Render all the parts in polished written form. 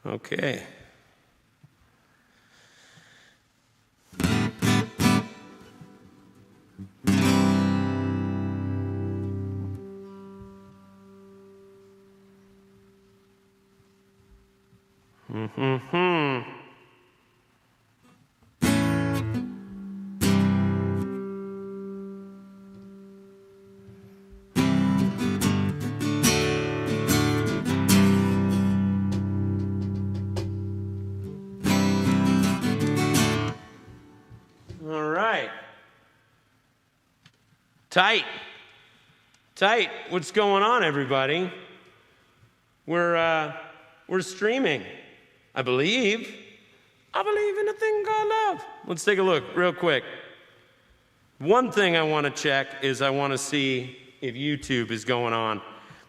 Okay. All right. Tight. What's going on, everybody? We're streaming, I believe. I believe in a thing called love. Let's take a look real quick. One thing I want to check is I want to see if YouTube is going on.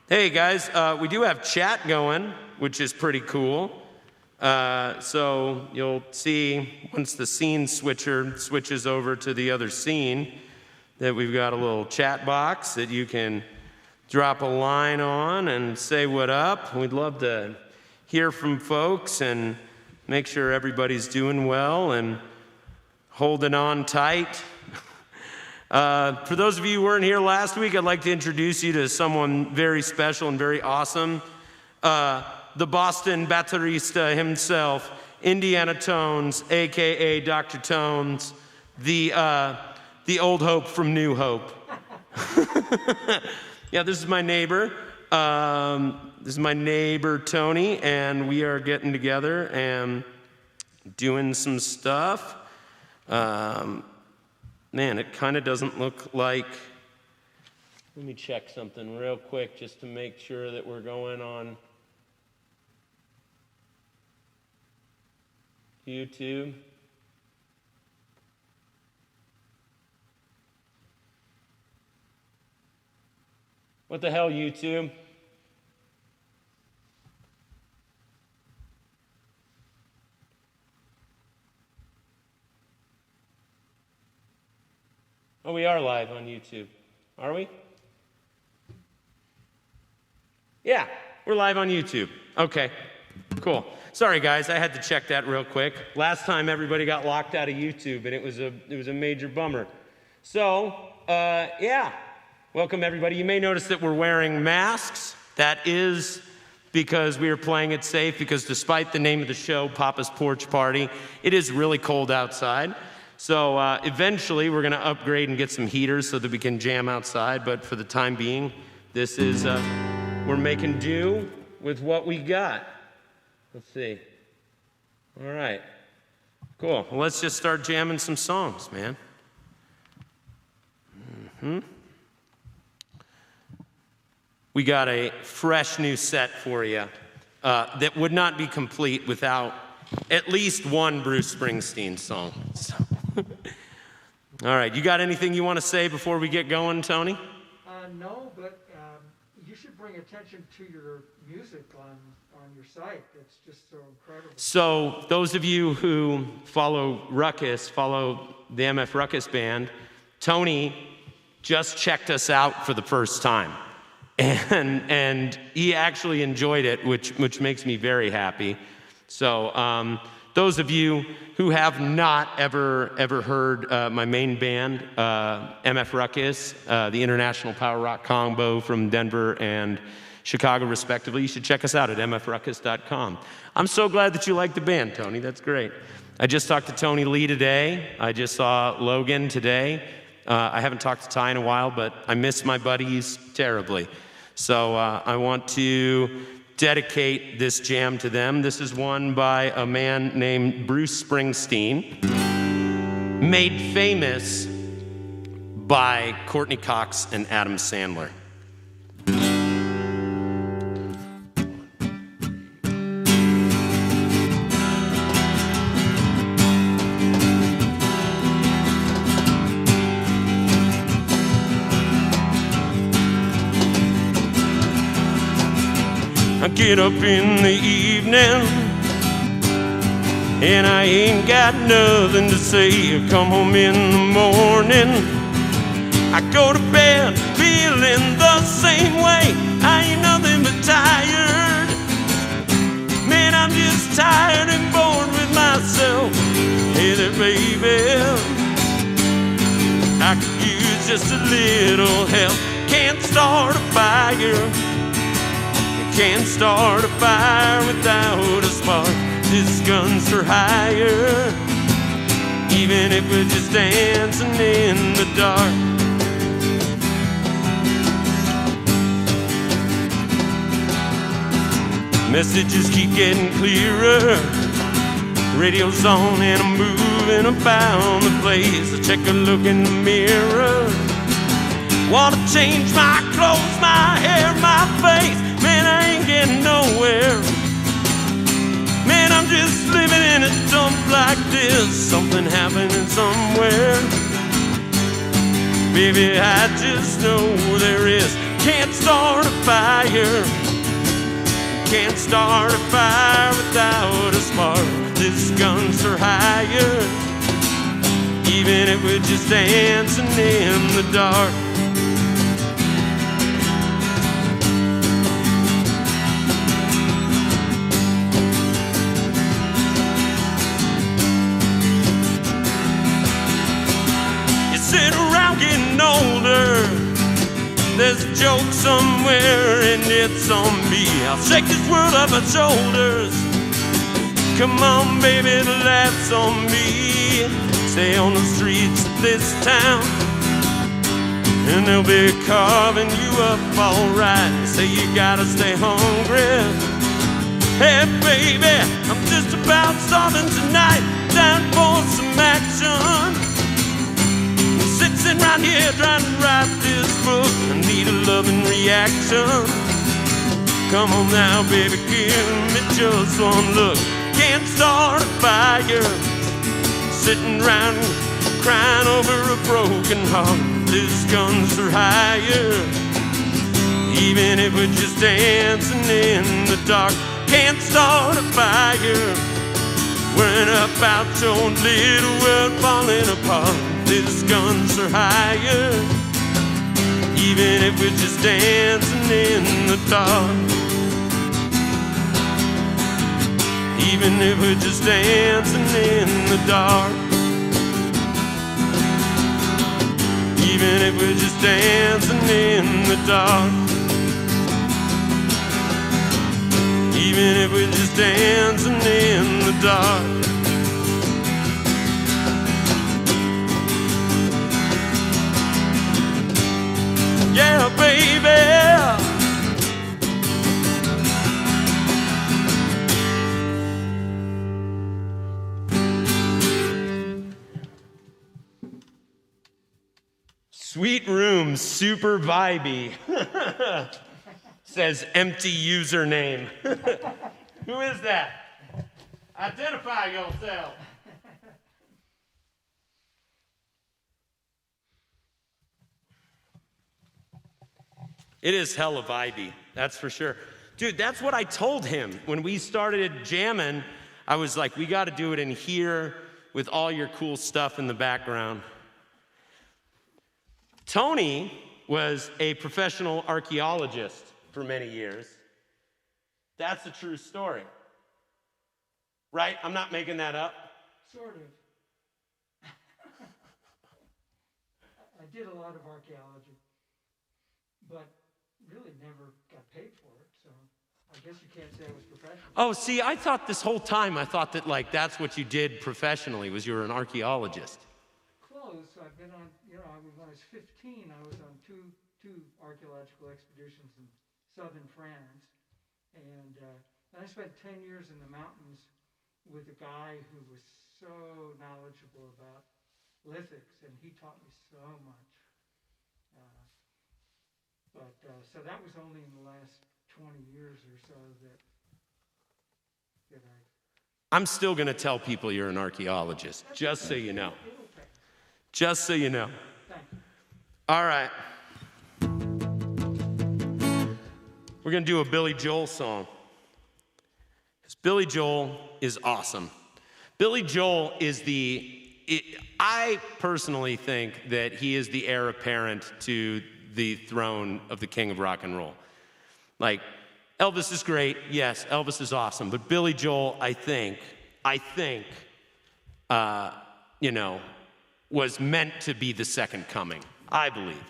Hey guys, we do have chat going, which is pretty cool. So you'll see once the scene switcher switches over to the other scene that we've got a little chat box that you can drop a line on and say what up. We'd love to hear from folks and make sure everybody's doing well and holding on tight. For those of you who weren't here last week, I'd like to introduce you to someone very special and very awesome. The Boston baterista himself, Indiana Tones, a.k.a. Dr. Tones, the old hope from New Hope. Yeah, this is my neighbor. This is my neighbor, Tony, and we are getting together and doing some stuff. Man, it kind of doesn't look like... Let me check something real quick just to make sure that we're going on YouTube. What the hell, YouTube? Oh, we are live on YouTube. Are we? Yeah, we're live on YouTube. Okay, cool. Sorry guys, I had to check that real quick. Last time everybody got locked out of YouTube and it was a major bummer. So, yeah. Welcome everybody. You may notice that we're wearing masks. That is because we are playing it safe, because despite the name of the show, Papa's Porch Party, it is really cold outside. So eventually we're gonna upgrade and get some heaters so that we can jam outside, but for the time being, this is, we're making do with what we got. Let's see. All right, cool. Well, let's just start jamming some songs, man. We got a fresh new set for you that would not be complete without at least one Bruce Springsteen song. So. All right, you got anything you want to say before we get going, Tony? No, but you should bring attention to your music on your site. It's just so incredible. So those of you who follow Ruckus, follow the MF Ruckus band, Tony just checked us out for the first time. And he actually enjoyed it, which makes me very happy. So those of you who have not ever heard my main band, MF Ruckus, the International Power Rock Combo from Denver and Chicago respectively, you should check us out at mfruckus.com. I'm so glad that you like the band, Tony. That's great. I just talked to Tony Lee today. I just saw Logan today. I haven't talked to Ty in a while, but I miss my buddies terribly. So I want to dedicate this jam to them. This is one by a man named Bruce Springsteen, made famous by Courtney Cox and Adam Sandler. I get up in the evening and I ain't got nothing to say. I come home in the morning, I go to bed feeling the same way. I ain't nothing but tired. Man, I'm just tired and bored with myself. Hey there, baby, I could use just a little help. Can't start a fire, can't start a fire without a spark. This gun's for hire, even if we're just dancing in the dark. Messages keep getting clearer, radio's on and I'm moving about the place. I check a look in the mirror, wanna change my clothes, my hair, my face. Man, I ain't getting nowhere. Man, I'm just living in a dump like this. Something happening somewhere. Baby, I just know there is. Can't start a fire, can't start a fire without a spark. This gun's for hire, even if we're just dancing in the dark. Sit around getting older, there's a joke somewhere and it's on me. I'll shake this world off my shoulders. Come on, baby, the laugh's on me. Stay on the streets of this town, and they'll be carving you up alright. Say you gotta stay hungry. Hey, baby, I'm just about starving tonight. Down for some action. Sitting right here trying to write this book. I need a loving reaction. Come on now, baby, give me just one look. Can't start a fire, sitting around crying over a broken heart. This gun's for hire, even if we're just dancing in the dark. Can't start a fire, worrying about your little world falling apart. This gun's for hire, even if we're just dancing in the dark. Even if we're just dancing in the dark. Even if we're just dancing in the dark. Even if we're just dancing in the dark. Yeah, baby. Sweet room, super vibey. Says empty username. Who is that? Identify yourself. It is hella vibey, that's for sure. Dude, that's what I told him when we started jamming. I was like, we gotta do it in here with all your cool stuff in the background. Tony was a professional archaeologist for many years. That's a true story. Right? I'm not making that up. Sort of. I did a lot of archaeology, but really never got paid for it, so I guess you can't say I was professional. Oh, see, I thought this whole time, I thought that like that's what you did professionally, was you were an archaeologist. Close. I've been on, when I was 15, I was on two archaeological expeditions in southern France, and I spent 10 years in the mountains with a guy who was so knowledgeable about lithics, and he taught me so much. So that was only in the last 20 years or so that I'm still going to tell people you're an archaeologist, just so you know. Just so you know. Thank you. All right. We're going to do a Billy Joel song. Because Billy Joel is awesome. Billy Joel is I personally think that he is the heir apparent to the throne of the king of rock and roll. Like, Elvis is great. Yes, Elvis is awesome. But Billy Joel, I think, was meant to be the second coming. I believe.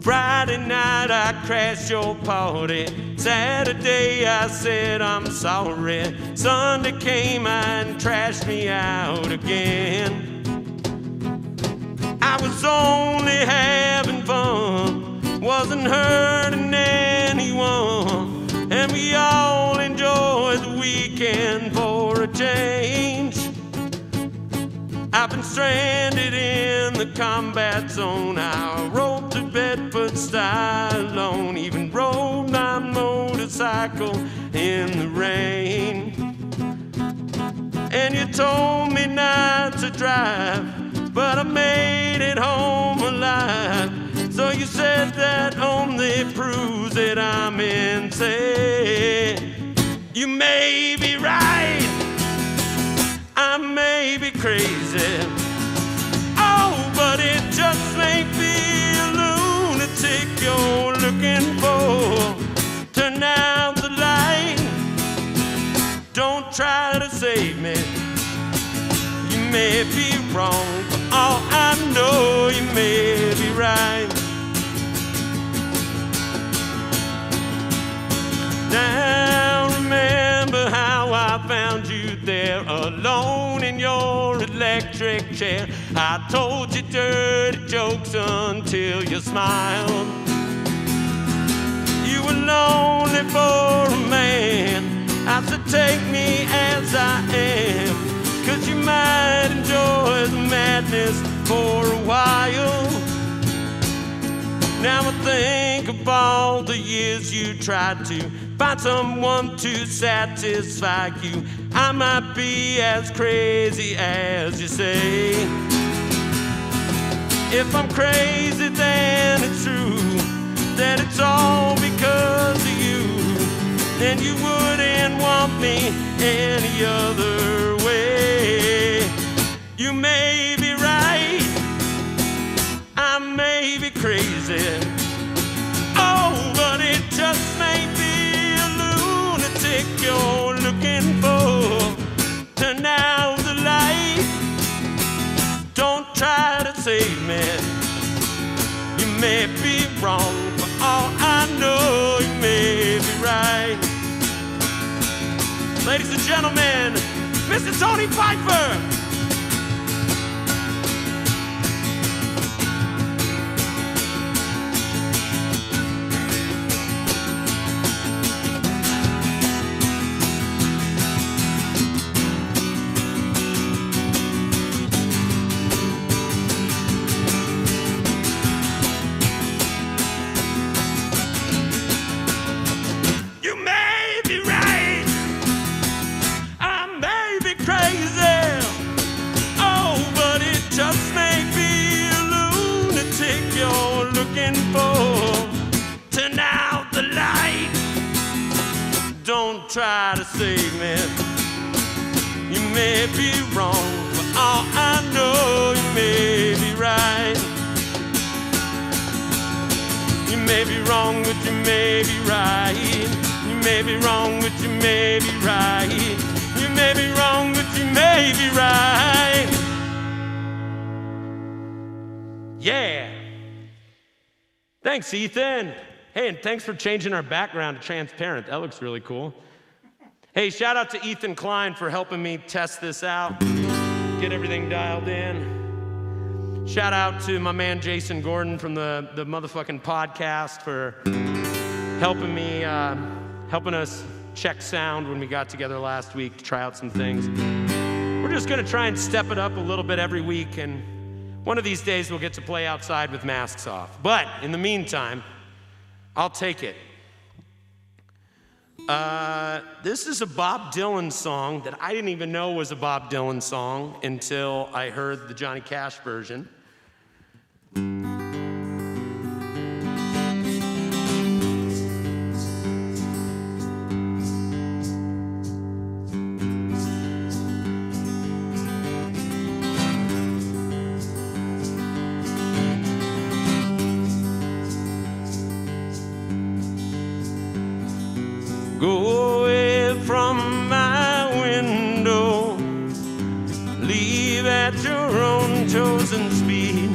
Friday night I crashed your party. Saturday I said I'm sorry. Sunday came and trashed me out again. I was only having fun, wasn't hurting anyone, and we all enjoyed the weekend for a change. I've been stranded in the combat zone. I rode to Bedford Stallone, even rode my motorcycle in the rain. And you told me not to drive, but I made it home alive. So you said that only proves that I'm insane. You may be right, I may be crazy. Oh, but it just may be a lunatic you're looking for. Turn out the light, don't try to save me. You may be wrong, for all I know you may be right. Now remember how I found you there alone in your electric chair. I told you dirty jokes until you smiled. You were lonely for a man. I said take me as I am, 'cause you might enjoy the madness for a while. Now I think of all the years you tried to find someone to satisfy you. I might be as crazy as you say. If I'm crazy, then it's true, that it's all because of you. Then you wouldn't want me any other way. You may be right, I may be crazy. Oh, but it just may be a lunatic you're looking for. Turn out the light, don't try to save me. You may be wrong, for all I know you may be right. Ladies and gentlemen, Mr. Tony Pfeiffer. Don't try to save me. You may be wrong, for all I know you may be right. You may be wrong, but you may be right. You may be wrong, but you may be right. You may be wrong, but you may be right. Yeah. Thanks, Ethan. Hey, and thanks for changing our background to transparent. That looks really cool. Hey, shout out to Ethan Klein for helping me test this out, get everything dialed in. Shout out to my man Jason Gordon from the motherfucking podcast for helping me, helping us check sound when we got together last week to try out some things. We're just gonna try and step it up a little bit every week, and one of these days we'll get to play outside with masks off. But in the meantime, I'll take it. This is a Bob Dylan song that I didn't even know was a Bob Dylan song until I heard the Johnny Cash version. Go away from my window, leave at your own chosen speed.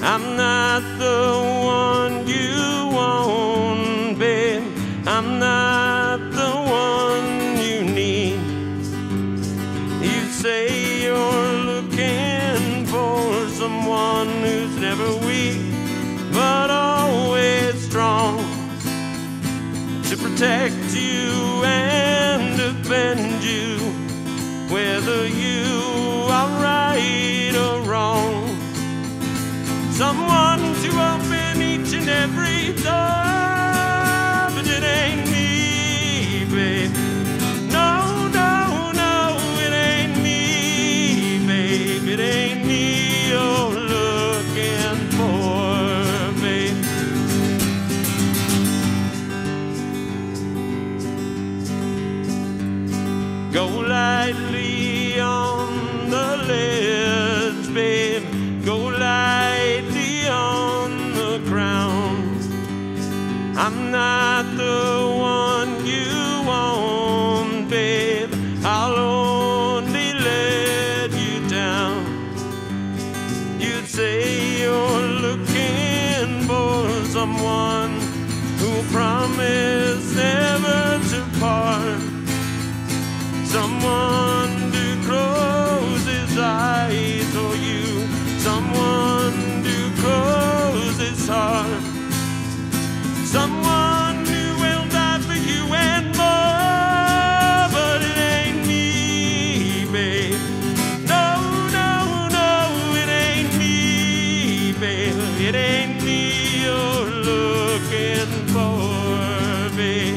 I'm not the one you want, babe. I'm not the one you need. You say you're looking for someone who's never weak, but always strong, to protect you and defend you, whether you are right or wrong. Someone to open each and every door, but it ain't me, babe. No, no, no, it ain't me, babe. It ain't me you're looking for, babe. Go lightly on the ledge, babe. Go lightly on the ground. I'm not the one you want, babe. I'll only let you down. You'd say you're looking for someone who'll promise never to part, someone to close his eyes for you, someone to close his heart, someone who will die for you and more, but it ain't me, babe. No, no, no, it ain't me, babe. It ain't me you're looking for, babe.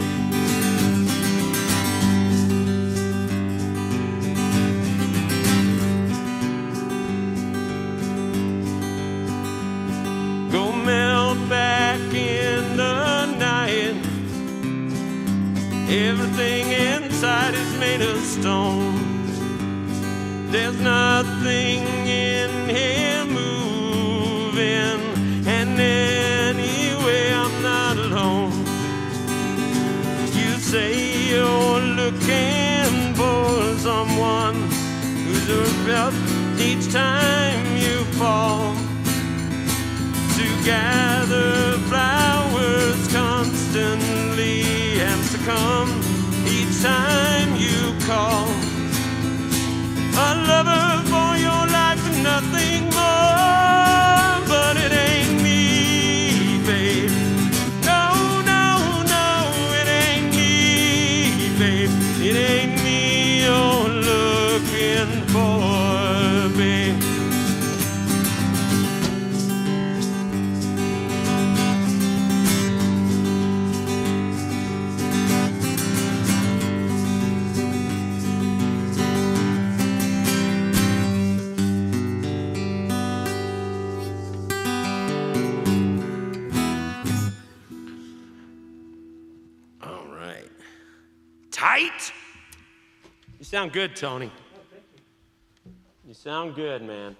Go melt back in the night. Everything inside is made of stone. There's nothing in here moving, and anyway I'm not alone. You say you're looking for someone who's up each time you fall, to gather flowers constantly and to come each time you call. A lover for your life and nothing more, but it ain't me, babe. No, no, no, it ain't me, babe. It ain't me you're looking for, babe. Tight? You sound good, Tony. Oh, thank you. You sound good, man.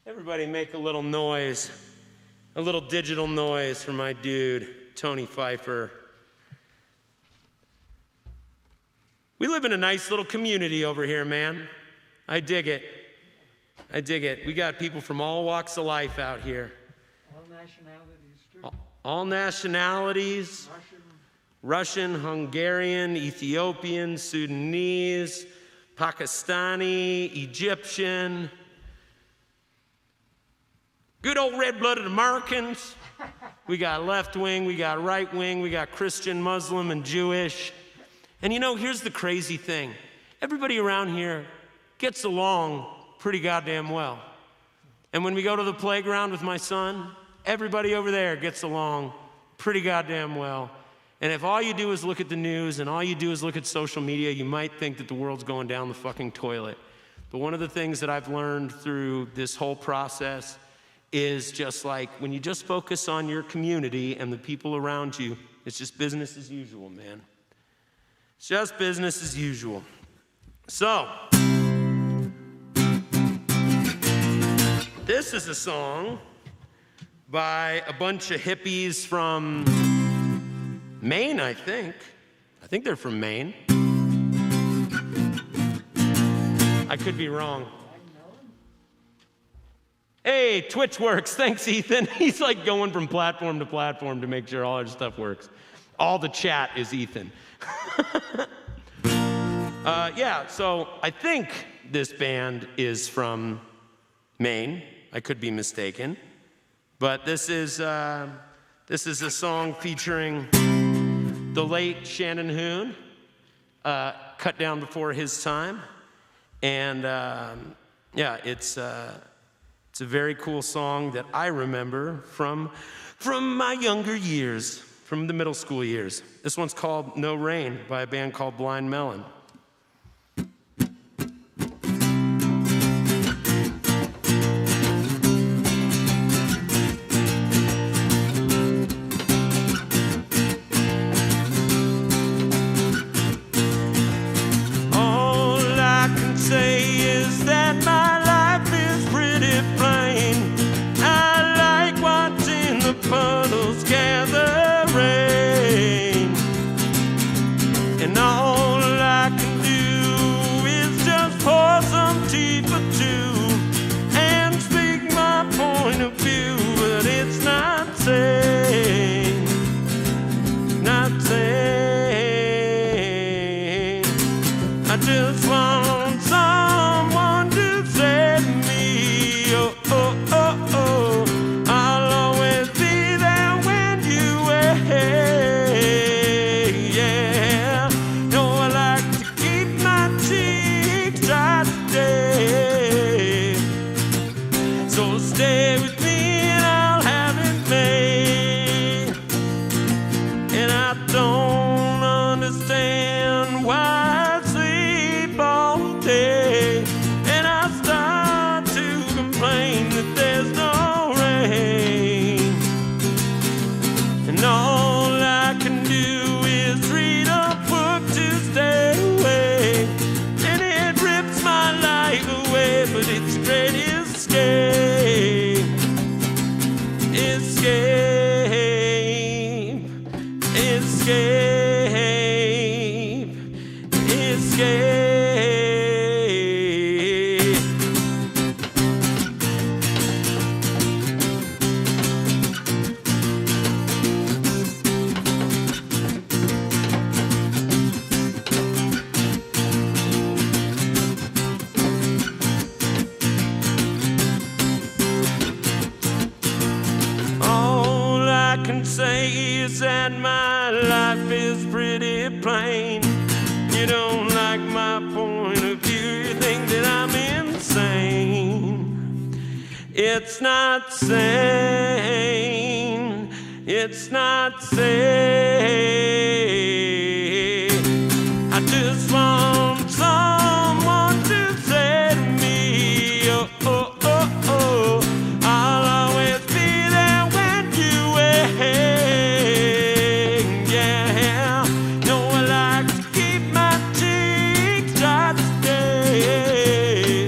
Everybody make a little noise, a little digital noise for my dude, Tony Pfeiffer. We live in a nice little community over here, man. I dig it. I dig it. We got people from all walks of life out here. All nationalities, too. All nationalities. Russian, Hungarian, Ethiopian, Sudanese, Pakistani, Egyptian. Good old red-blooded Americans. We got left wing, we got right wing, we got Christian, Muslim, and Jewish. And you know, here's the crazy thing. Everybody around here gets along pretty goddamn well. And when we go to the playground with my son, everybody over there gets along pretty goddamn well. And if all you do is look at the news and all you do is look at social media, you might think that the world's going down the fucking toilet. But one of the things that I've learned through this whole process is just like when you just focus on your community and the people around you, it's just business as usual, man. It's just business as usual. So, this is a song by a bunch of hippies from Maine, I think. I think they're from Maine. I could be wrong. Hey, Twitch works. Thanks, Ethan. He's like going from platform to platform to make sure all our stuff works. All the chat is Ethan. Yeah, so I think this band is from Maine. I could be mistaken. But this is a song featuring the late Shannon Hoon, cut down before his time. And yeah, it's a very cool song that I remember from my younger years, from the middle school years. This one's called No Rain by a band called Blind Melon. It's not sane. It's not sane. I just want someone to say to me, oh, oh, oh, oh, I'll always be there when you wait. Yeah, no, I like to keep my cheeks dry to stay.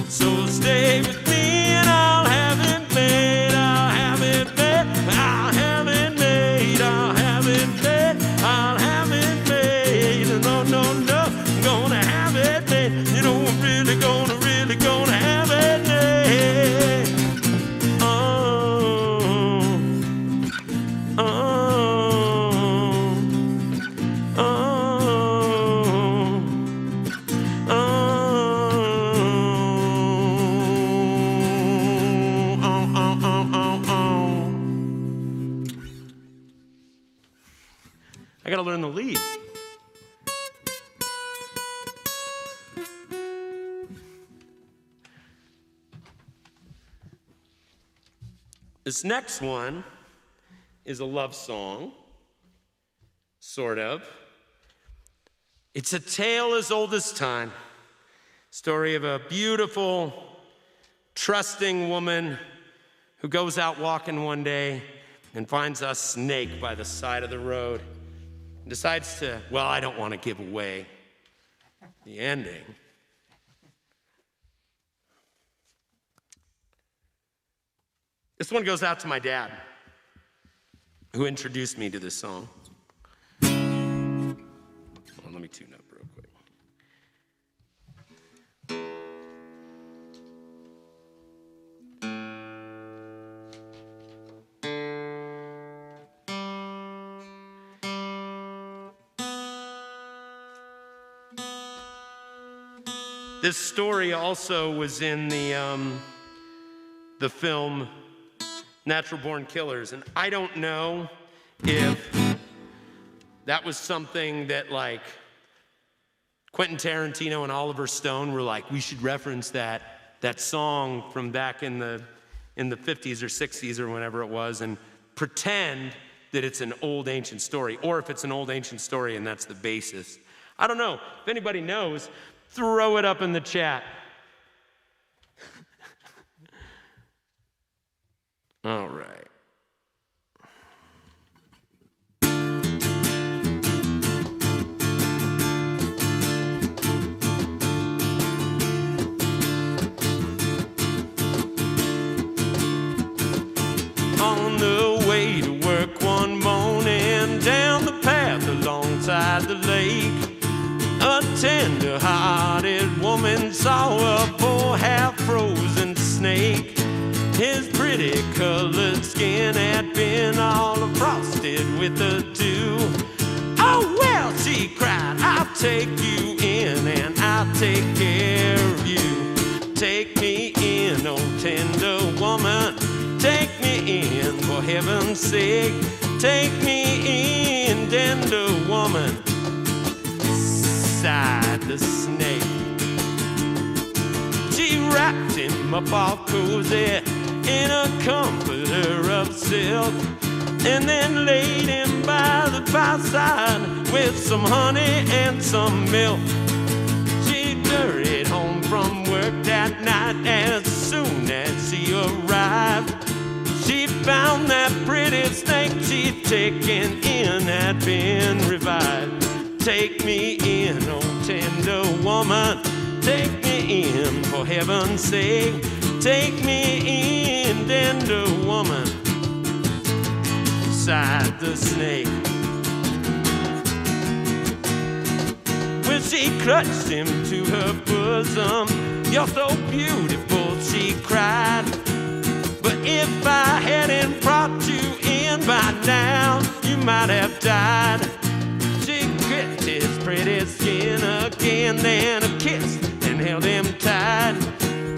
So stay with me. I gotta learn the lead. This next one is a love song, sort of. It's a tale as old as time. Story of a beautiful, trusting woman who goes out walking one day and finds a snake by the side of the road. Decides to, well, I don't want to give away the ending. This one goes out to my dad. who introduced me to this song. Well, let me tune up real quick. This story also was in the film Natural Born Killers, and I don't know if that was something that like Quentin Tarantino and Oliver Stone were like, we should reference that song from back in the 50s or 60s or whenever it was, and pretend that it's an old ancient story, or if it's an old ancient story and that's the basis. I don't know. If anybody knows, throw it up in the chat. All right. On the way to work one morning, down the path alongside the lake, a tender-hearted woman saw a poor half-frozen snake. His pretty colored skin had been all frosted with the dew. Oh, well, she cried, I'll take you in and I'll take care of you. Take me in, oh tender woman, take me in, for heaven's sake. Take me in, tender woman, sighed the snake. She wrapped him up all cozy in a comforter of silk, and then laid him by the fireside with some honey and some milk. She hurried home from work that night. As soon as she arrived, she found that pretty snake she'd taken in had been revived. Take me in, oh tender woman, take me in, for heaven's sake. Take me in, tender woman, sighed the snake. When she clutched him to her bosom, you're so beautiful, she cried. But if I hadn't brought you in by now, you might have died. She gripped his pretty skin again, then a kiss and held him tight.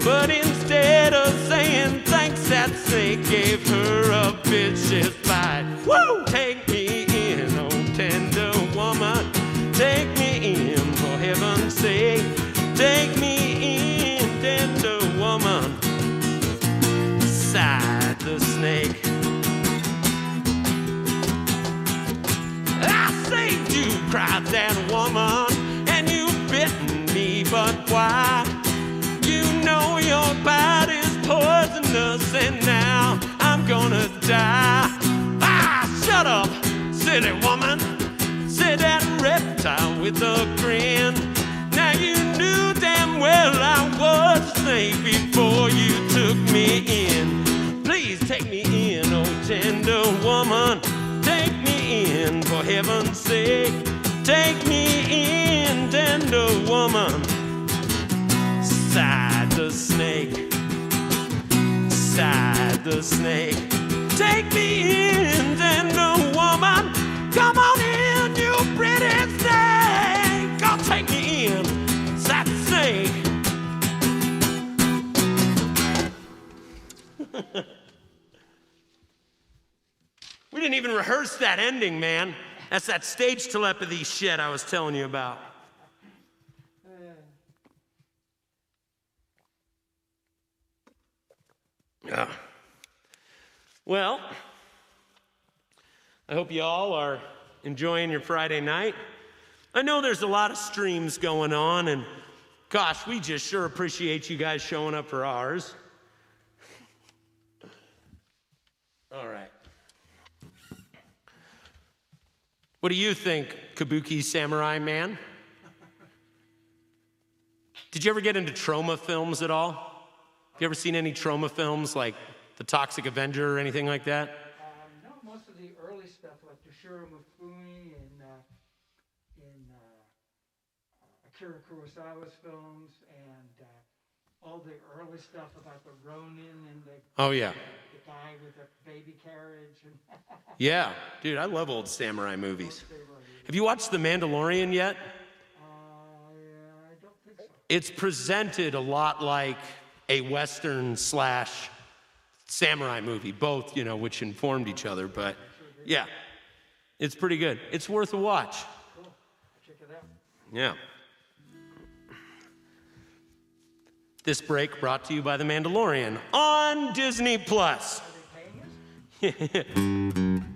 But instead of saying thanks, that snake gave her a vicious bite. Woo! Take me in, oh tender woman, take me in, for heaven's sake. Take me in, tender woman, sighed the snake. I saved you, cried that woman, and you've bitten me, but why? You know your body's poisonous, and now I'm gonna die. Ah, shut up, silly woman, said that reptile with a grin. Now you knew damn well I was a snake before you took me in. Please take me in, oh tender woman, take me in, for heaven's sake. Take me in, tender woman, sighed the snake, sighed the snake. Take me in, tender woman, come on in, you pretty snake. Come take me in, sighed the snake. We didn't even rehearse that ending, man. That's that stage telepathy shit I was telling you about. Yeah. Well, I hope you all are enjoying your Friday night. I know there's a lot of streams going on, and gosh, we just sure appreciate you guys showing up for ours. All right. What do you think, Kabuki Samurai Man? Did you ever get into trauma films at all? Have you ever seen any trauma films like The Toxic Avenger or anything like that? No, most of the early stuff, like Toshiro Mifune and Akira Kurosawa's films, and all the early stuff about the Ronin and the guy with the baby carriage. And Yeah, dude, I love old samurai movies. Have you watched The Mandalorian yet? I don't think so. It's presented a lot like a Western / samurai movie, both, which informed each other, but yeah, it's pretty good. It's worth a watch. Cool. Check it out. Yeah. This break brought to you by The Mandalorian on Disney Plus. Are they paying us?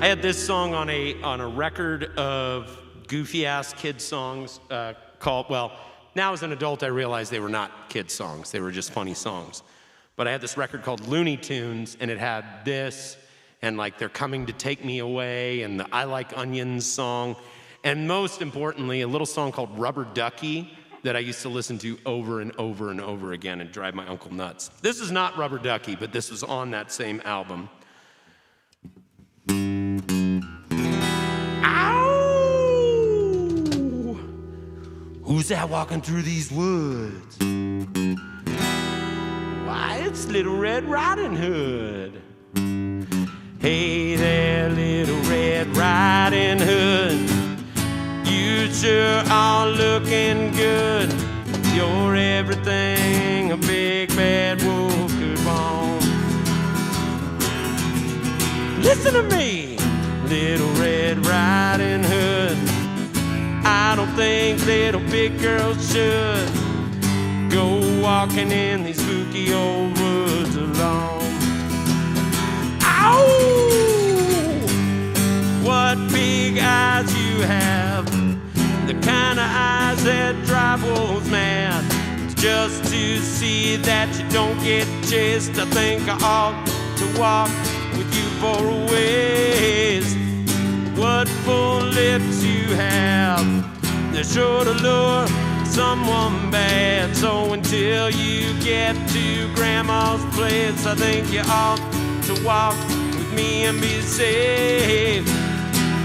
I had this song on a record of goofy ass kid songs called, well, now as an adult I realized they were not kid songs, they were just funny songs. But I had this record called Looney Tunes, and it had this and like They're Coming to Take Me Away and the I Like Onions song, and most importantly a little song called Rubber Ducky that I used to listen to over and over and over again and drive my uncle nuts. This is not Rubber Ducky, but this was on that same album. Ow! Who's that walking through these woods? Why, it's Little Red Riding Hood. Hey there, Little Red Riding Hood. You sure are looking good. You're everything a big bad wolf could want. Listen to me, Little Red Riding Hood. I don't think little big girls should go walking in these spooky old woods alone. Ow! What big eyes you have, the kind of eyes that drive wolves mad. Just to see that you don't get chased, I think I ought to walk with you for a ways. What full lips you have, they're sure to lure someone bad. So until you get to Grandma's place, I think you ought to walk with me and be safe.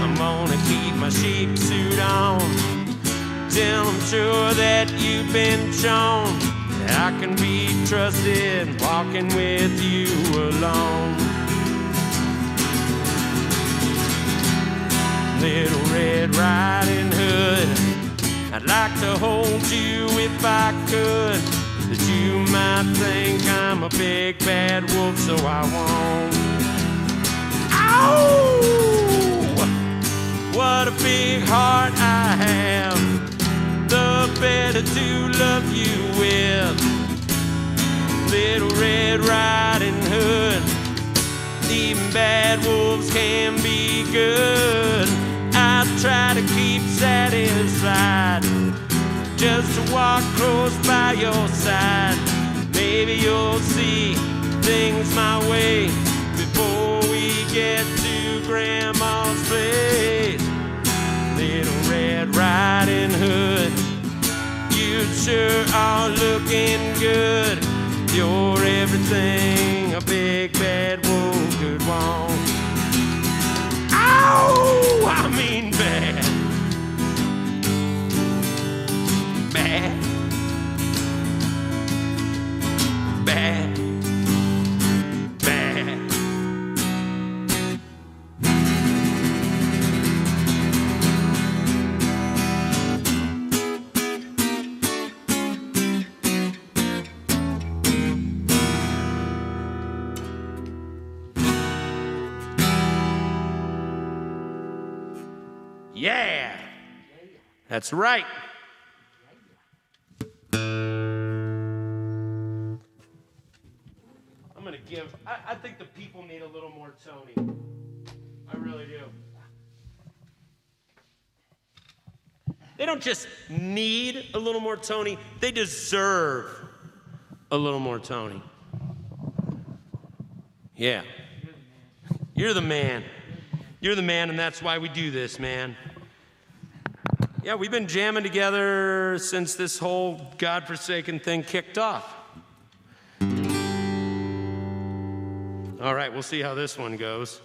I'm gonna keep my sheep suit on till I'm sure that you've been shown that I can be trusted walking with you alone. Little Red Riding Hood, I'd like to hold you if I could, but you might think I'm a big bad wolf, so I won't. Ow! What a big heart I have, the better to love you with. Little Red Riding Hood, even bad wolves can be good. I try to keep satisfied just to walk close by your side. Maybe you'll see things my way before we get to Grandma's place. Little Red Riding Hood, you sure are looking good. You're everything a big bad wolf could want. Ow! I mean bad. Bad. Bad. Bad. Yeah, that's right. I'm gonna give, I think the people need a little more Tony. I really do. They don't just need a little more Tony, they deserve a little more Tony. Yeah. You're the man. You're the man, and that's why we do this, man. Yeah, we've been jamming together since this whole godforsaken thing kicked off. All right, we'll see how this one goes.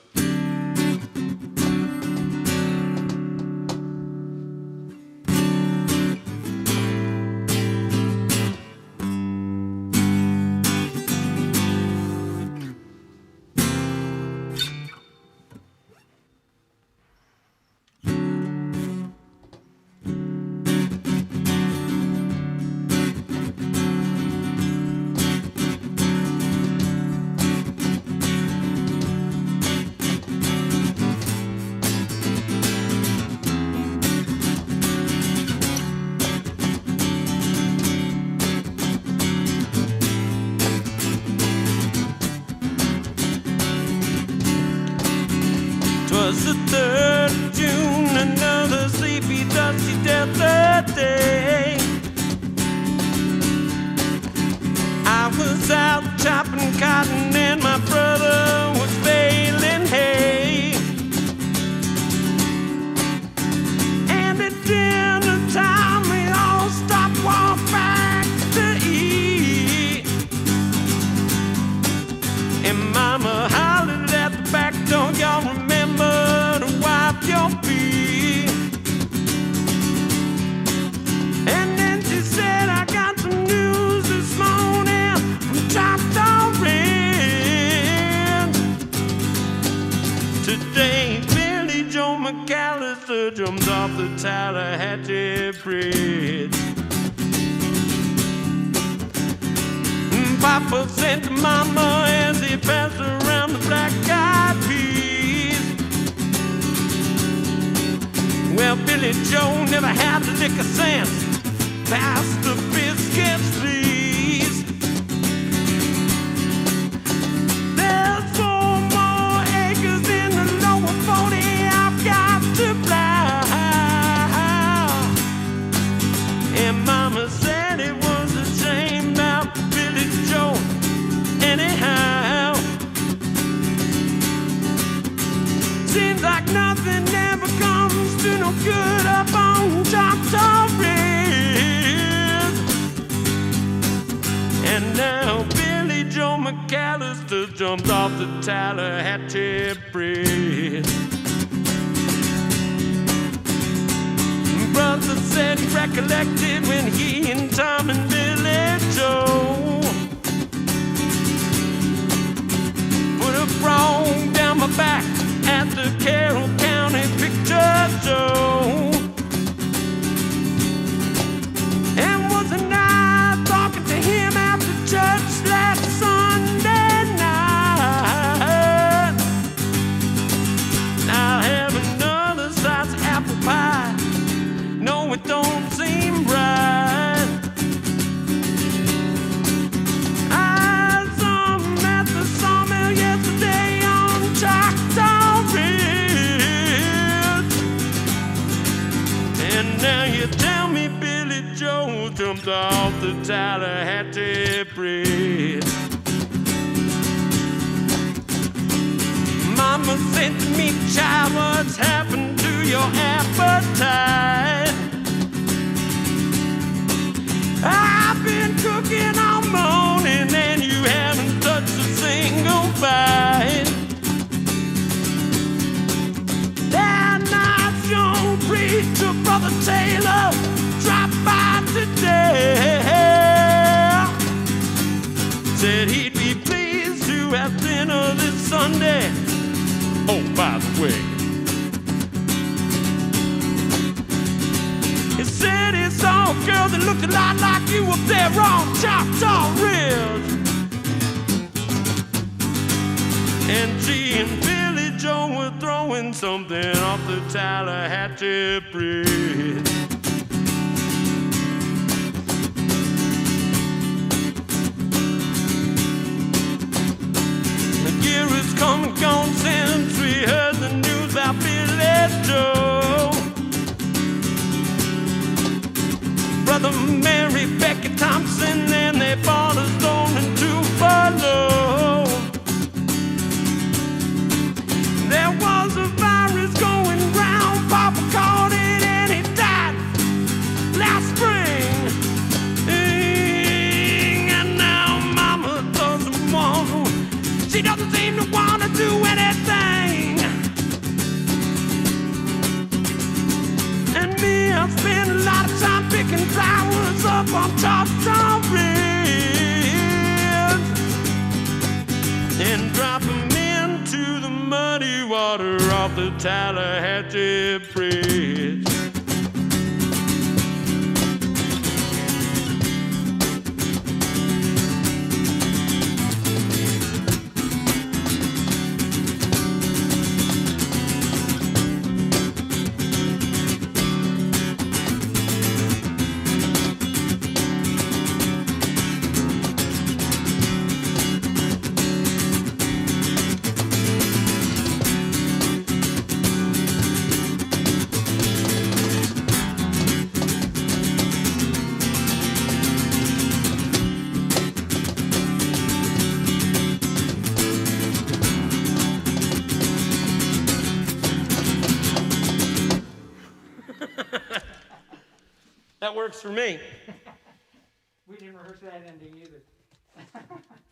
'Twas the 3rd of June, another sleepy, dusty desert day. I was out chopping cotton and my brother was baling hay. And at dinner time we all stopped, walked back to eat. And Mama hollered at the back door, y'all remember to wipe your feet. And then she said, I got some news this morning from Choctaw Ridge. Today, Billy Joe McAllister jumps off the Tallahatchie Bridge. Papa said to Mama as he passed around the black-eyed peas, well, Billy Joe never had a lick of sense. Pass the biscuits, please. There's 4 more acres in the lower 40 I've got to plow. And Mama said it was a shame about Billy Joe anyhow. Seems like nothing ever comes to no good up on Choctaw Ridge. And now Billy Joe McAllister jumped off the Tallahatchie Bridge. Brother said he recollected when he and Tom and Billy Joe put a frog down my back at the Carroll County Picture Show. And wasn't I talking to him after church last Sunday night? I'll have another slice of apple pie. No, it don't seem right. I saw him at the sawmill yesterday on Choctaw Ridge. And now you tell me Billy Joe jumped off the Tallahatchie Bridge. Mama said to me, child, what's happened to your appetite? I've been cooking all morning and you haven't touched a single bite. That night young preacher, Brother Taylor, dropped by today. Said he'd be pleased to have dinner this Sunday. Oh, by the way, he said he saw a girl that looked a lot like you up there on Choctaw Ridge. And she and Billy Joe were throwing something off the Tallahatchie Bridge. The year has come and gone since we heard the news about Billy Joe. Brother Mary, Becky Thompson, and they bought a stone and 2 below. There was a virus going round, Papa caught it and he died last spring. And now Mama doesn't want to She doesn't seem to want to do anything. And me, I spend a lot of time picking flowers up on top of ridge and drop them into the muddy water off the Tallahatchie Bridge. That works for me. We didn't rehearse that ending either.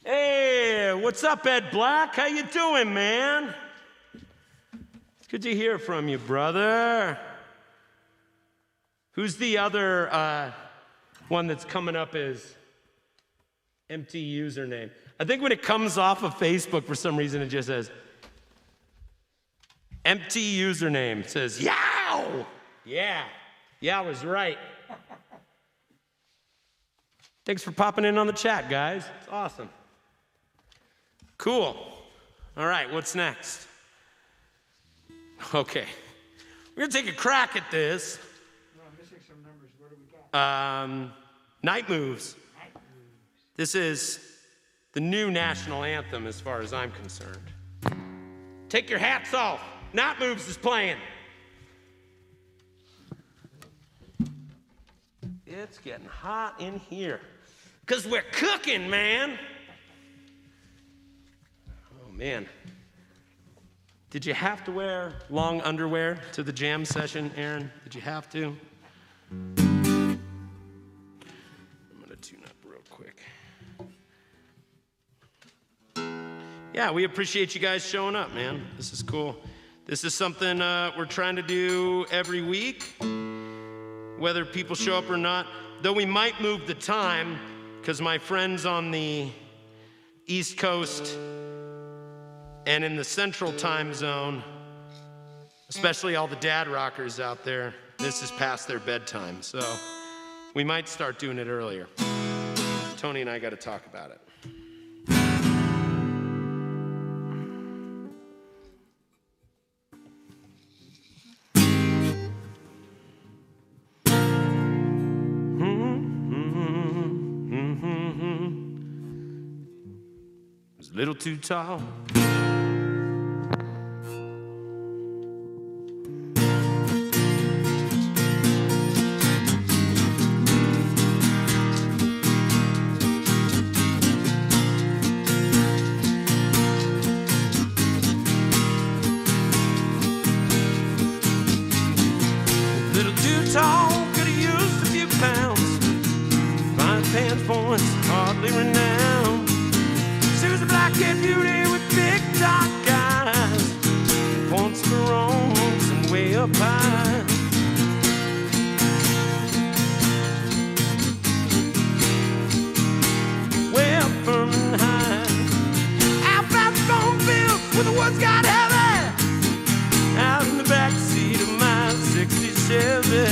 Hey, what's up, Ed Black? How you doing, man? It's good to hear from you, brother. Who's the other one that's coming up as empty username? I think when it comes off of Facebook, for some reason, it just says empty username. It says, yow! Yeah, I was right. Thanks for popping in on the chat, guys. It's awesome. Cool. All right, what's next? Okay. We're going to take a crack at this. No, I'm missing some numbers. What do we got? Night Moves. This is the new national anthem as far as I'm concerned. Take your hats off. Night Moves is playing. It's getting hot in here. Because we're cooking, man. Oh, man. Did you have to wear long underwear to the jam session, Aaron? Did you have to? I'm going to tune up real quick. Yeah, we appreciate you guys showing up, man. This is cool. This is something we're trying to do every week, whether people show up or not. Though we might move the time, because my friends on the East Coast and in the Central Time Zone, especially all the dad rockers out there, this is past their bedtime. So we might start doing it earlier. Tony and I got to talk about it. A little too tall. Little too tall, could have used a few pounds. Fine pants points, hardly renowned. She was a black-haired beauty with big dark eyes, points for Rome's and way up high. Way up firm and high. Out past the cornfield where the woods got heavy. Out in the backseat of my '60s Chevy,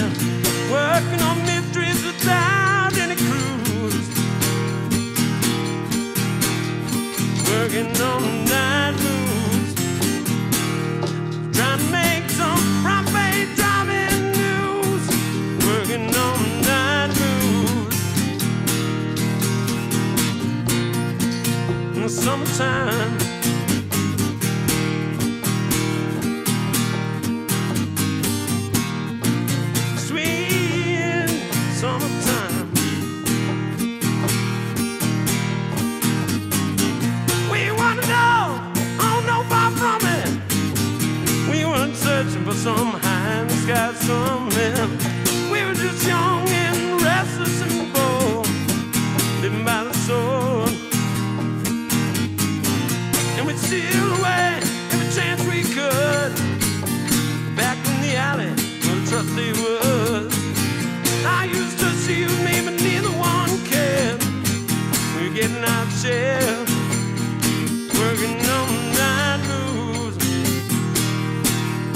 working on mysteries without any clues. Working on the night moves, trying to make some front page driving news. Working on the night moves in the summertime. Sweet summertime. Searching for some high in the sky something. We were just young and restless and bold, living by the sword. And steal away every chance we could. Back in the alley where the trustee was, I used to see whose name but neither one cared. We were getting our share, working on the night moves,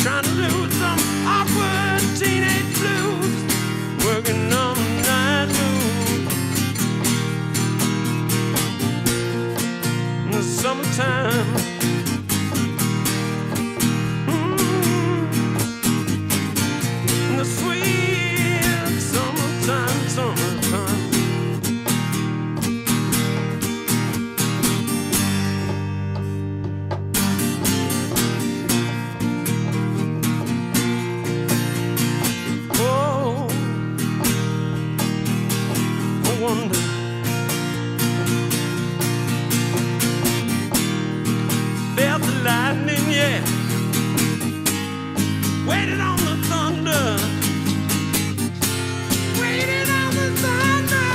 trying to lose some awkward teenage blues, working on the night moves. In the summertime, in the sweet summertime, summertime. Oh, I wonder. Felt the lightning, yeah. Waited on the thunder. Waited on the thunder.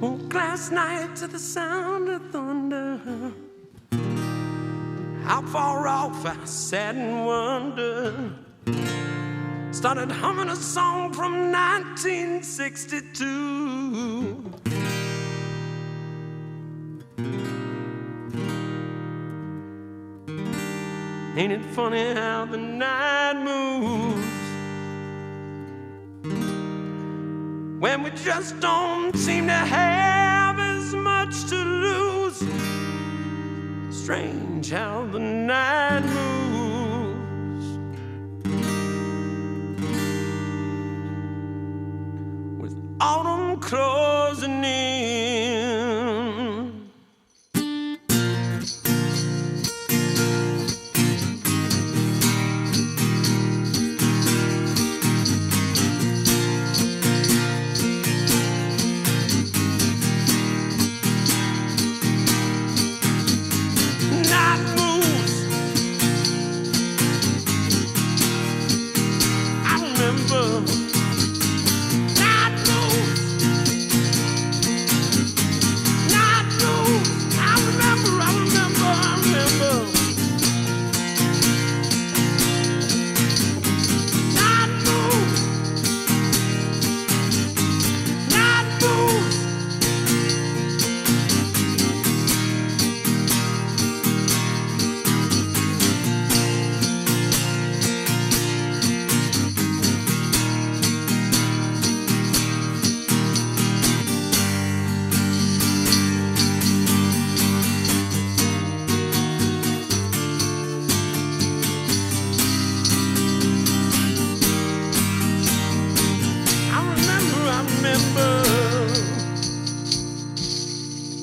Woke last night to the sound of thunder. How far off I sat and wondered. Started humming a song from 1962. Ain't it funny how the night moves when we just don't seem to have as much to lose? Strange how the night moves with autumn closing in.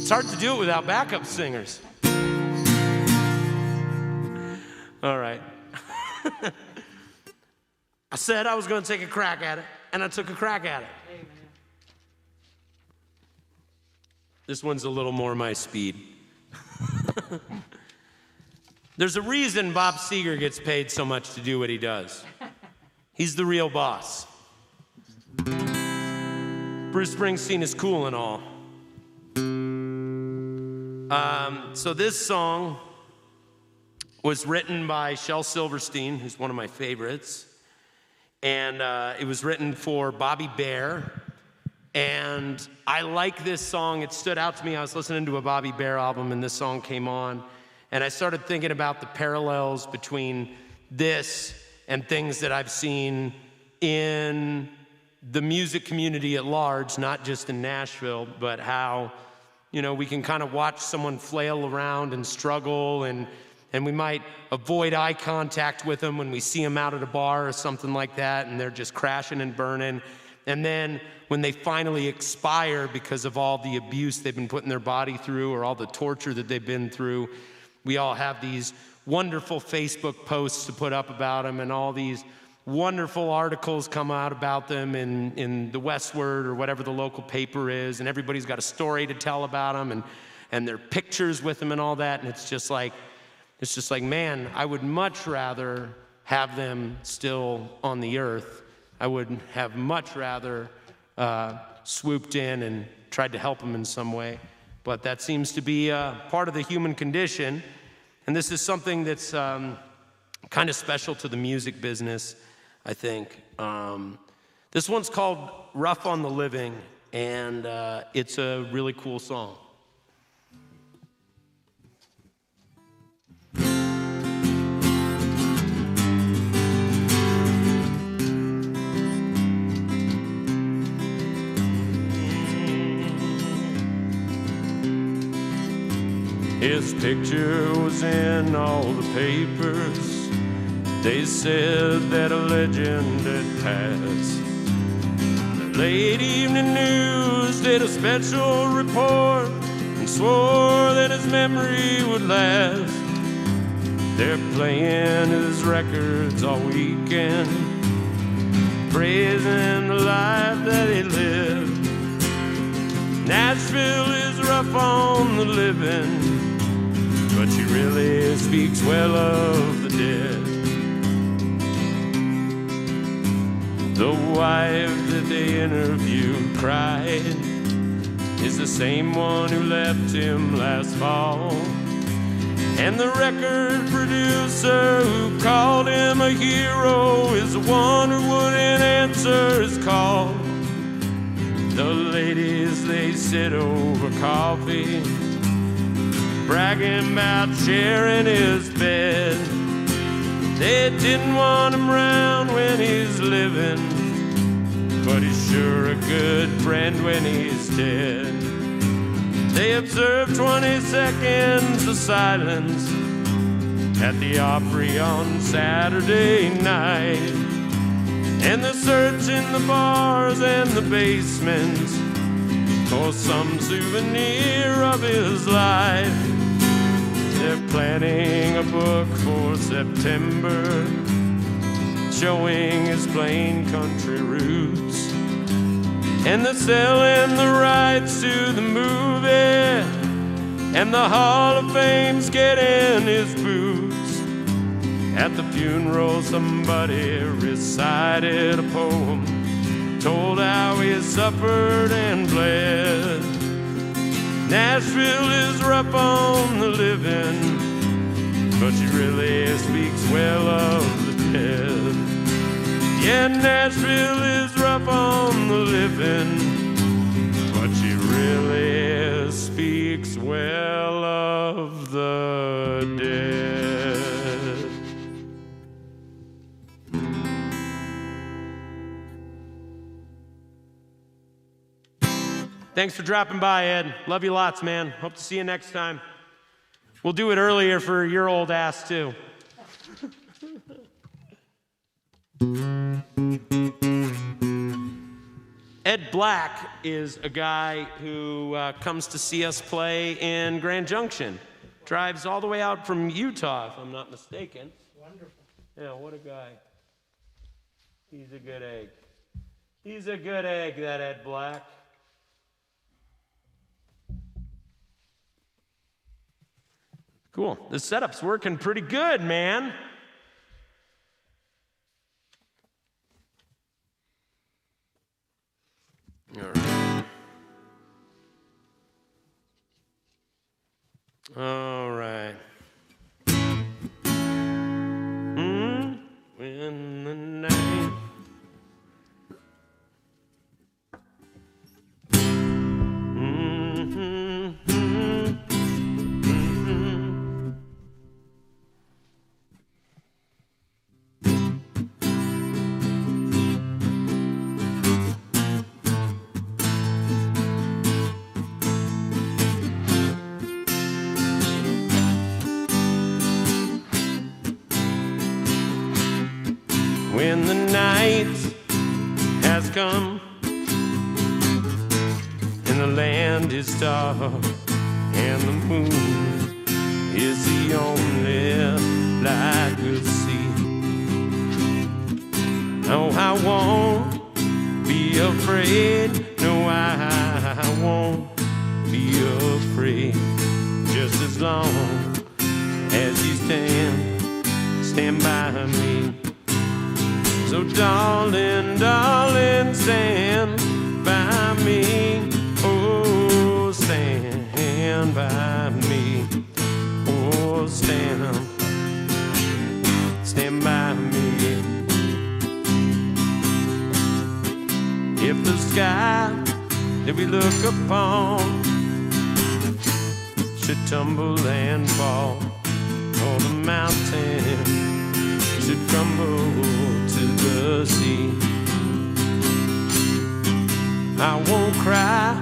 It's hard to do it without backup singers. All right. I said I was going to take a crack at it, and I took a crack at it. Amen. This one's a little more my speed. There's a reason Bob Seger gets paid so much to do what he does. He's the real boss. Bruce Springsteen is cool and all. So this song was written by Shel Silverstein, who's one of my favorites. And it was written for Bobby Bare. And I like this song. It stood out to me. I was listening to a Bobby Bare album, and this song came on. And I started thinking about the parallels between this and things that I've seen in the music community at large, not just in Nashville, but how, you know, we can kind of watch someone flail around and struggle, and we might avoid eye contact with them when we see them out at a bar or something like that, and they're just crashing and burning. And then when they finally expire because of all the abuse they've been putting their body through or all the torture that they've been through, we all have these wonderful Facebook posts to put up about them, and all these wonderful articles come out about them in the Westward or whatever the local paper is, and everybody's got a story to tell about them, and their pictures with them and all that, and it's just like, man, I would much rather have them still on the earth. I would have much rather swooped in and tried to help him in some way. But that seems to be part of the human condition. And this is something that's kind of special to the music business, I think. This one's called Rough on the Living, and it's a really cool song. His picture was in all the papers. They said that a legend had passed. The late evening news did a special report and swore that his memory would last. They're playing his records all weekend, praising the life that he lived. Nashville is rough on the living, but she really speaks well of the dead. The wife that they interviewed cried is the same one who left him last fall. And the record producer who called him a hero is the one who wouldn't answer his call. The ladies, they sit over coffee, bragging about sharing his bed. They didn't want him around when he's living, but he's sure a good friend when he's dead. They observed 20 seconds of silence at the Opry on Saturday night, and they're searching the bars and the basements for some souvenir of his life. They're planning a book for September, showing his plain country roots. And they're selling the rights to the movie, and the Hall of Fame's getting his boots. At the funeral, somebody recited a poem, told how he suffered and bled. Nashville is rough on the living, but she really speaks well of the dead. Yeah, Nashville is rough on the living, but she really speaks well of the dead. Thanks for dropping by, Ed. Love you lots, man. Hope to see you next time. We'll do it earlier for your old ass, too. Ed Black is a guy who comes to see us play in Grand Junction. Drives all the way out from Utah, if I'm not mistaken. Wonderful. Yeah, what a guy. He's a good egg. He's a good egg, that Ed Black. Cool. The setup's working pretty good, man. All right. All right. When the night when the night has come and the land is dark and the moon is the only light we'll see. Oh, I won't be afraid. No, I won't be afraid. Just as long as you stand by me. So darling, darling, stand by if the sky that we look upon should tumble and fall, or the mountain should crumble to the sea, I won't cry,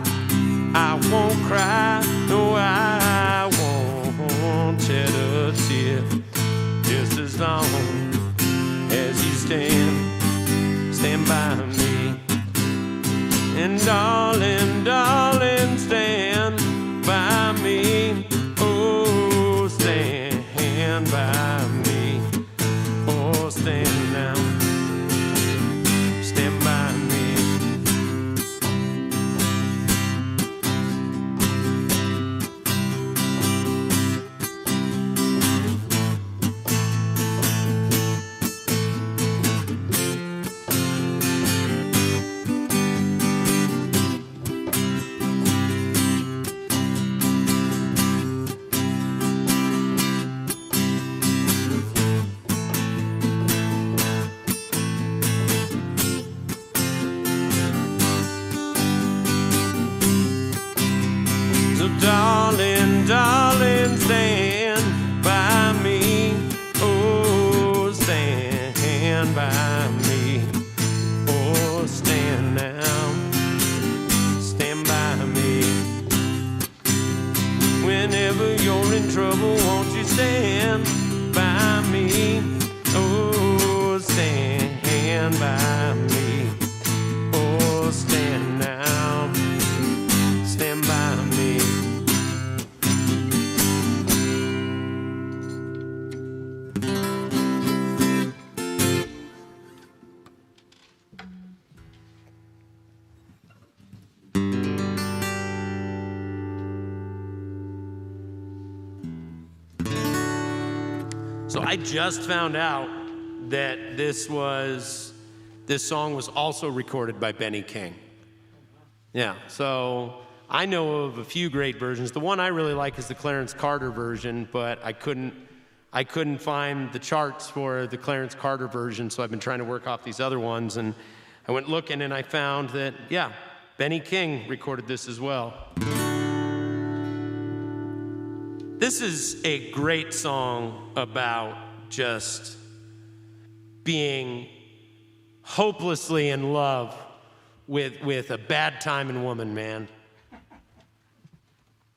no, I won't shed a tear, just as long as you stand by me. And darling, darling, stand by me. Oh, stand by me. Oh, stand now. Stand by me. Darling, darling, stand by me. Oh, stand by me. Oh, stand now. Stand by me. Whenever you're in trouble, won't you stand by me? Oh, stand by me. Oh, stand now. Stand by me. So I just found out that this song was also recorded by Benny King. Yeah, so I know of a few great versions. The one I really like is the Clarence Carter version, but I couldn't find the charts for the Clarence Carter version, so I've been trying to work off these other ones, and I went looking and I found that, yeah, Benny King recorded this as well. This is a great song about just being hopelessly in love with a bad timing woman, man.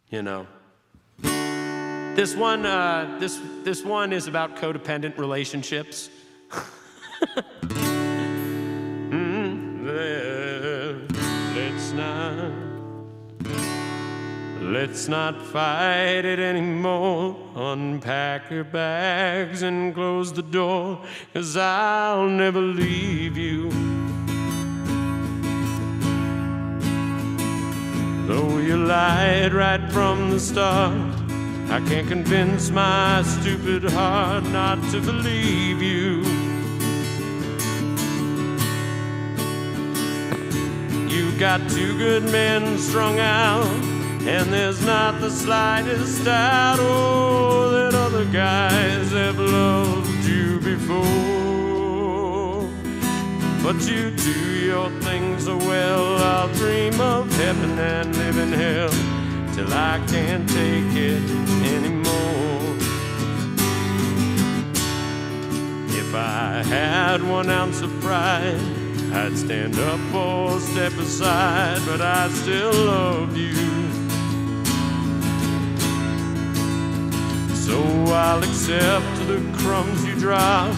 You know. This one is about codependent relationships. Let's not fight it anymore. Unpack your bags and close the door, 'cause I'll never leave you. Though you lied right from the start, I can't convince my stupid heart not to believe you. You got two good men strung out, and there's not the slightest doubt, oh, that other guys have loved you before. But you do your things so well, I'll dream of heaven and live in hell till I can't take it anymore. If I had 1 ounce of pride, I'd stand up or step aside, but I still love you. So I'll accept the crumbs you drop,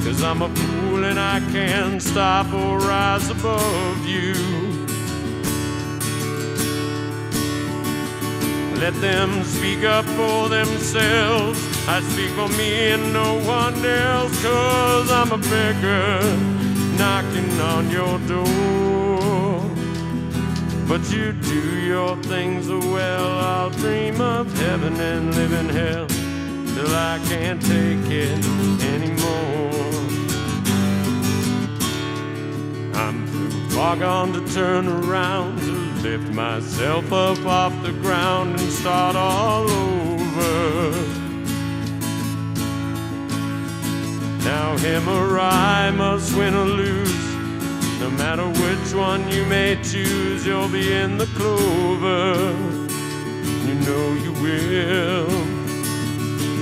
'cause I'm a fool and I can't stop or rise above you. Let them speak up for themselves, I speak for me and no one else, 'cause I'm a beggar knocking on your door. But you do your things so well, I'll dream of heaven and live in hell till I can't take it anymore. I'm too far gone to turn around, to lift myself up off the ground and start all over. Now him or I must win or lose, No matter which one you may choose, you'll be in the clover. You know you will.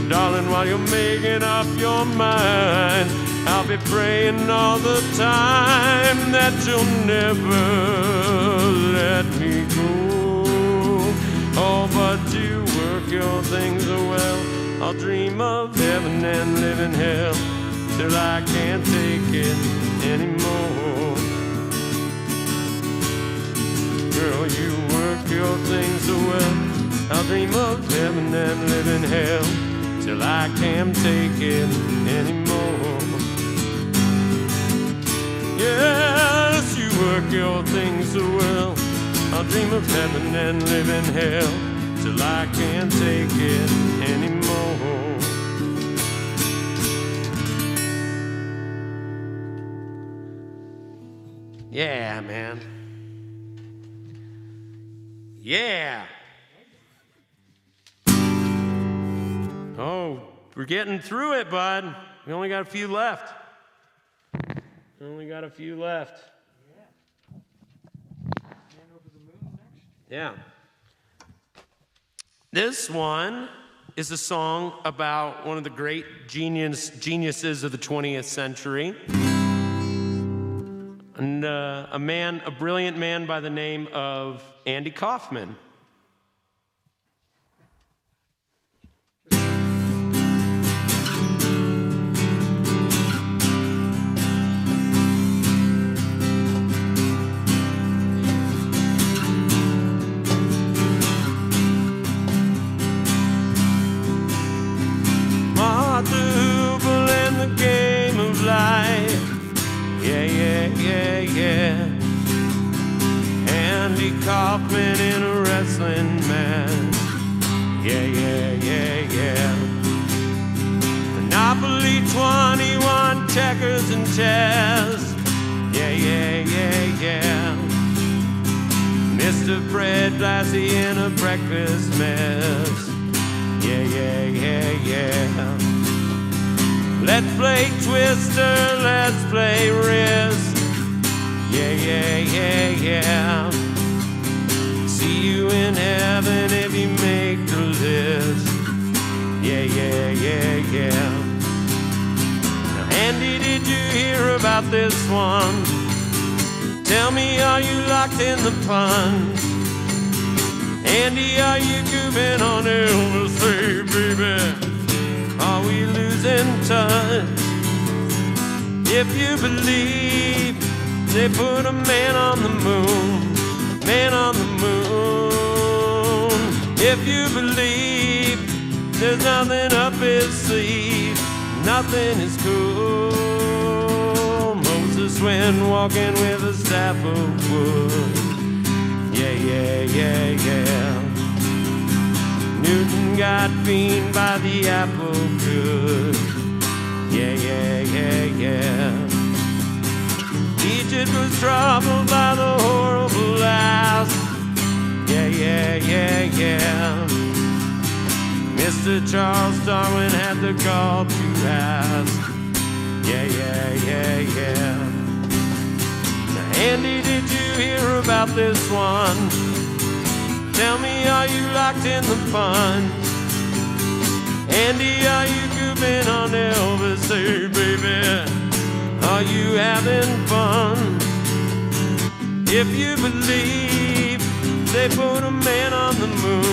Darling, while you're making up your mind, I'll be praying all the time that you'll never let me go. Oh, but you work your things so well, I'll dream of heaven and live in hell till I can't take it anymore. Girl, you work your things so well, I'll dream of heaven and live in hell till I can't take it anymore. Yes, you work your things so well, I'll dream of heaven and live in hell till I can't take it anymore. Yeah, man. Yeah. Oh, we're getting through it, bud. We only got a few left. Yeah. Man over the moon next. Yeah. This one is a song about one of the great geniuses of the 20th century. And a brilliant man by the name of Andy Kaufman. Andy Kaufman in a wrestling match. Yeah. Monopoly 21, checkers and chess. Yeah. Mr. Fred Blassie in a breakfast mess. Yeah. Let's play Twister, let's play Risk. Yeah. See you in heaven if you make the list. Yeah. Now, Andy, did you hear about this one? Tell me, are you locked in the punch? Andy, are you goofing on Elvis? Hey, baby, are we losing touch? If you believe they put a man on the moon, if you believe there's nothing up his sleeve, nothing is cool. Moses went walking with a staff of wood. Yeah. Newton got beaten by the apple good. Yeah. Egypt was troubled by the horrible last. Yeah. Mr. Charles Darwin had the gall to ask. Yeah. Now, Andy, did you hear about this one? Tell me, are you locked in the punch? Andy, are you goofing on Elvis? Hey, baby, are you having fun? If you believe they put a man on the moon.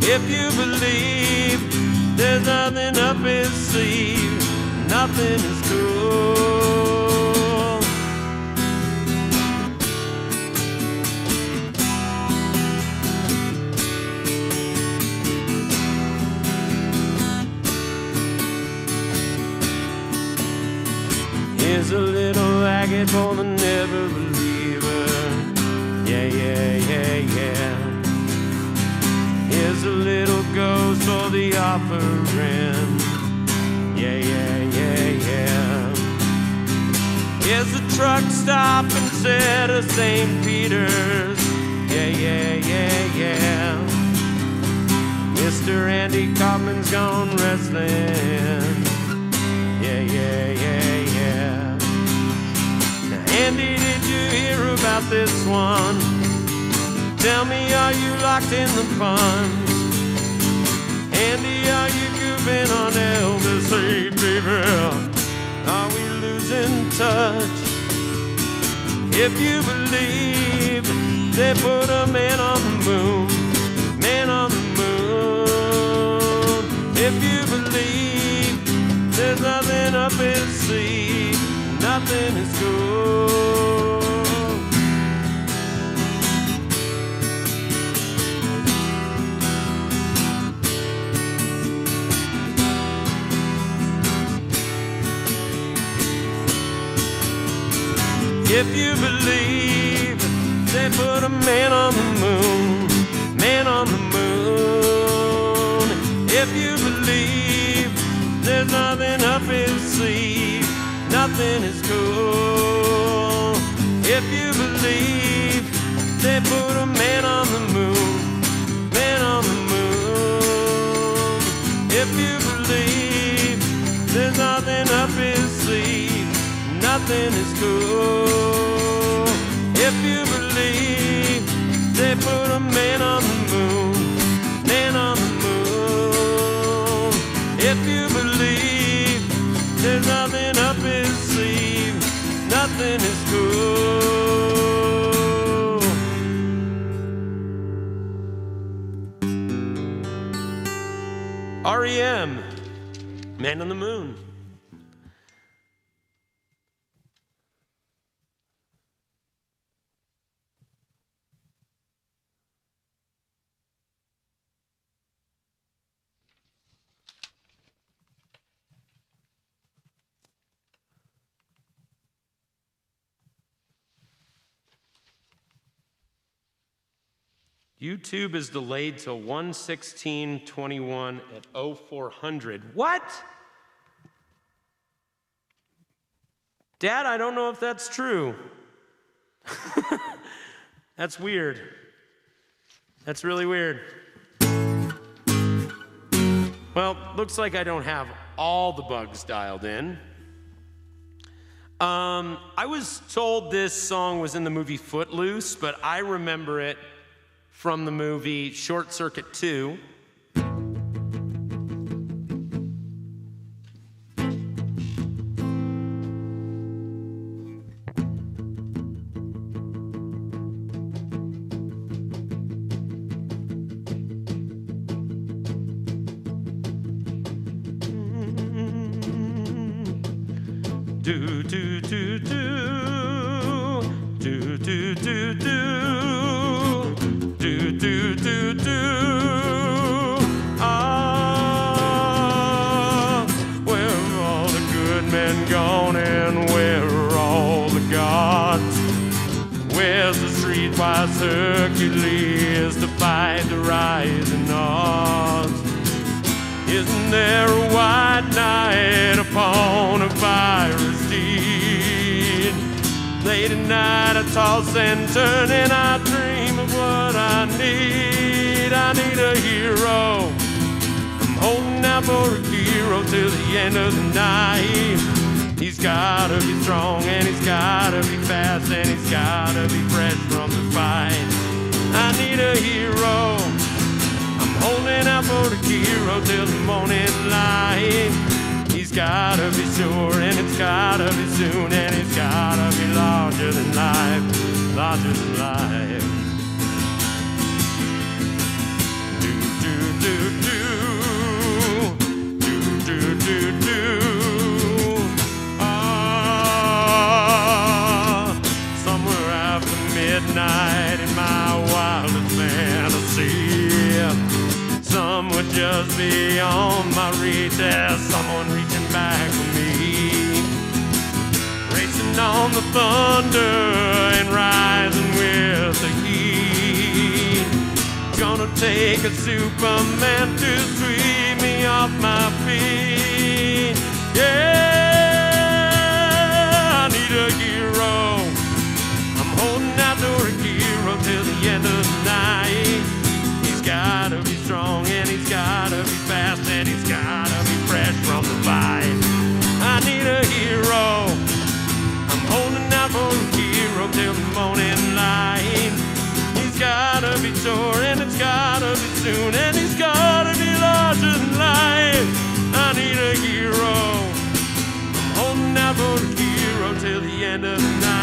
If you believe there's nothing up his sleeve, nothing is cool. Here's a little agate for the never believer. Yeah. Here's a little ghost for the offering. Yeah. Here's a truck stop instead of St. Peter's. Yeah. Mr. Andy Kaufman's gone wrestling. Yeah. Andy, did you hear about this one? Tell me, are you locked in the funds? Andy, are you goofing on Elvis? Hey, baby, are we losing touch? If you believe they put a man on the moon, man on the moon. If you believe there's nothing up his sleeve, nothing is cool. If you believe they put a man on the moon, man on the moon. If you believe there's nothing up his sleeve, nothing is cool. If you believe they put a man on the moon, man on the moon. If you believe there's nothing up his sleeve, nothing is cool. If you believe they put a man on the moon, man on the moon. If you believe there's nothing up his sleeve, nothing is cool. R.E.M. Man on the Moon. YouTube is delayed till 1/16/21 at 0400. What? Dad, I don't know if that's true. That's weird. That's really weird. Well, looks like I don't have all the bugs dialed in. I was told this song was in the movie Footloose, but I remember it from the movie Short Circuit 2. Do do do do do do do do. Do, do, do, do. Ah, where are all the good men gone and where are all the gods? Where's the streetwise Hercules to fight the rising odds? Isn't there a white knight upon a fiery steed? Late at night I toss and turn and I dream of what I need. I need a hero. I'm holding out for a hero till the end of the night. He's gotta be strong and he's gotta be fast and he's gotta be fresh from the fight. I need a hero. I'm holding out for the hero till the morning light. He's gotta be sure and it's gotta be soon and it's gotta be larger than life, larger than life. Do do do do do do do do. Ah, somewhere after midnight in my wildest fantasy, some would just be on my reach. There's someone reaching back for me, racing on the thunder and rising with the heat. Gonna take a Superman to sweep me off my feet. Yeah, I need a hero. I'm holding out for a hero till the end of the night. He's gotta be strong and he's gotta be fast and he's gotta be fresh from the fight. I need a hero. I'm holding out for a hero till the morning light. He's gotta be sure, and it's gotta be soon, and he's gotta be larger than life. I need a hero. I'm holding out for a hero till the end of the night.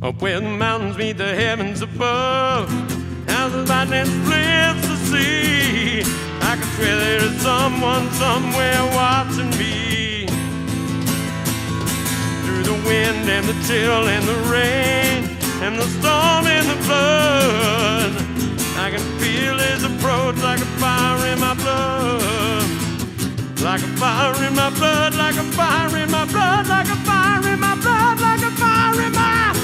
Up where the mountains meet the heavens above, as the lightning splits the sea, I can swear there's someone somewhere watching me. Through the wind and the chill and the rain and the storm and the flood, I can feel his approach like a fire in my blood. Like a fire in my blood, like a fire in my blood, like a fire in my blood, like a fire in my blood.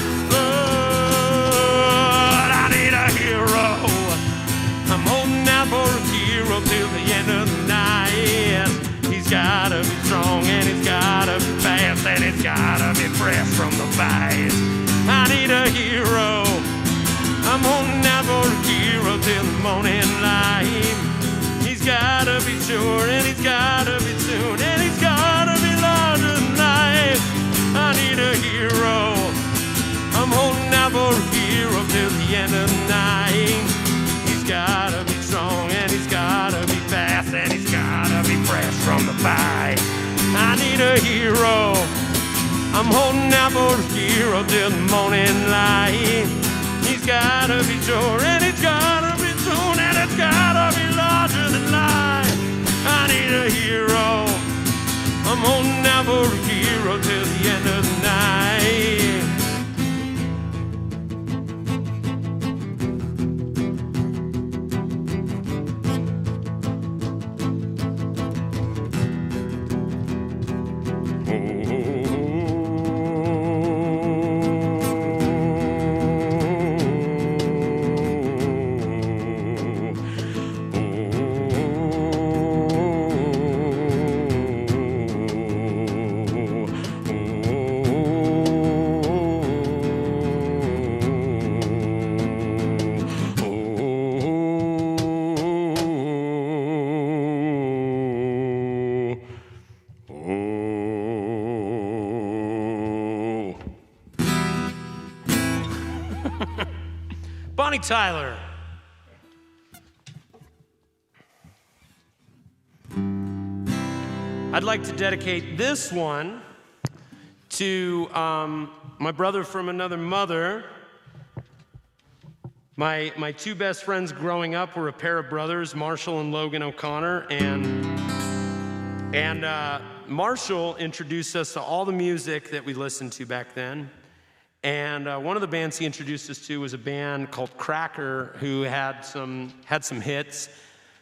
I need a hero. I'm holding out for a hero till the end of the night. He's gotta be strong and he's gotta be fast and he's gotta be fresh from the fight. I need a hero. I'm holding out for a hero till the morning light. He's gotta be sure and he's gotta be soon and he's gotta be larger than life. I need a hero. I'm holding out for a hero till the end of the night. He's gotta be strong and he's gotta be fast and he's gotta be fresh from the fight. I need a hero. I'm holding out for a hero till the morning light. He's gotta be sure and he's gotta be soon and it's gotta be larger than life. I need a hero. I'm holding out for a hero till the end of the night. Bonnie Tyler. I'd like to dedicate this one to my brother from another mother. My two best friends growing up were a pair of brothers, Marshall and Logan O'Connor, and Marshall introduced us to all the music that we listened to back then. And one of the bands he introduced us to was a band called Cracker, who had some hits,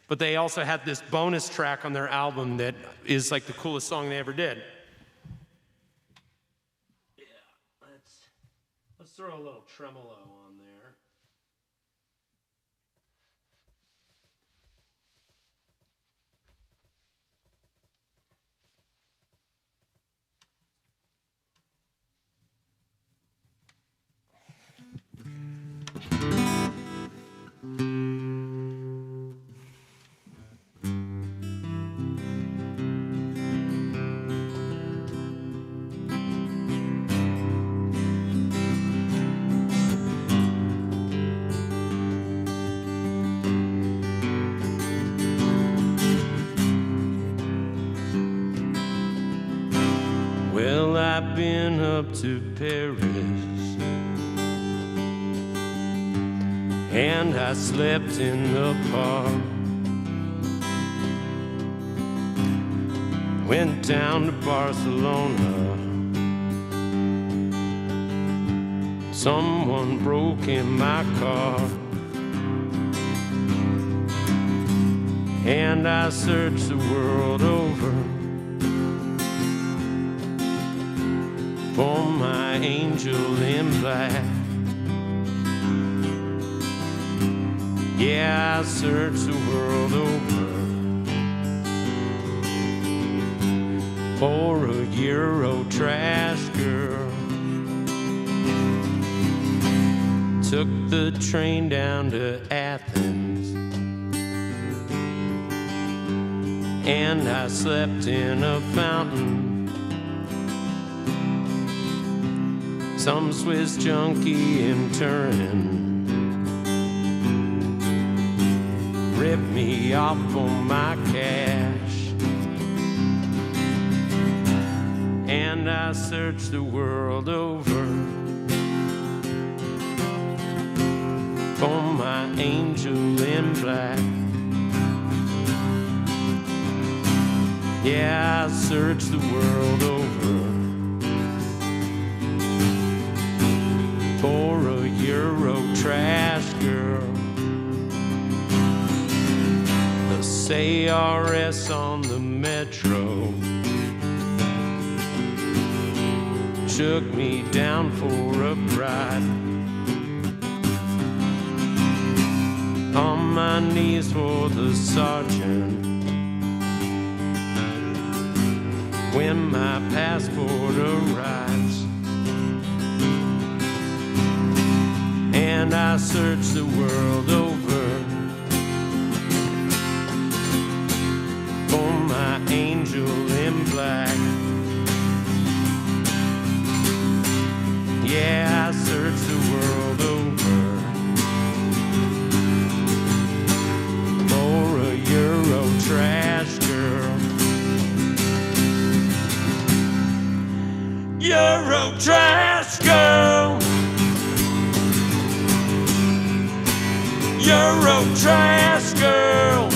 but they also had this bonus track on their album that is like the coolest song they ever did. Yeah, let's throw a little tremolo on there. Well, I've been up to Paris, and I slept in the park. Went down to Barcelona. Someone broke in my car, and I searched the world over for my angel in black. Yeah, I searched the world over for a Euro trash girl. Took the train down to Athens, and I slept in a fountain. Some Swiss junkie in Turin ripped me off for my cash, and I searched the world over for my angel in black. Yeah, I searched the world over for a Euro trash girl. The CRS on the metro shook me down for a ride. On my knees for the sergeant when my passport arrives. And I searched the world over for my angel in black. Yeah, I searched the world over for a Euro trash girl. Euro trash girl. Euro trash girl.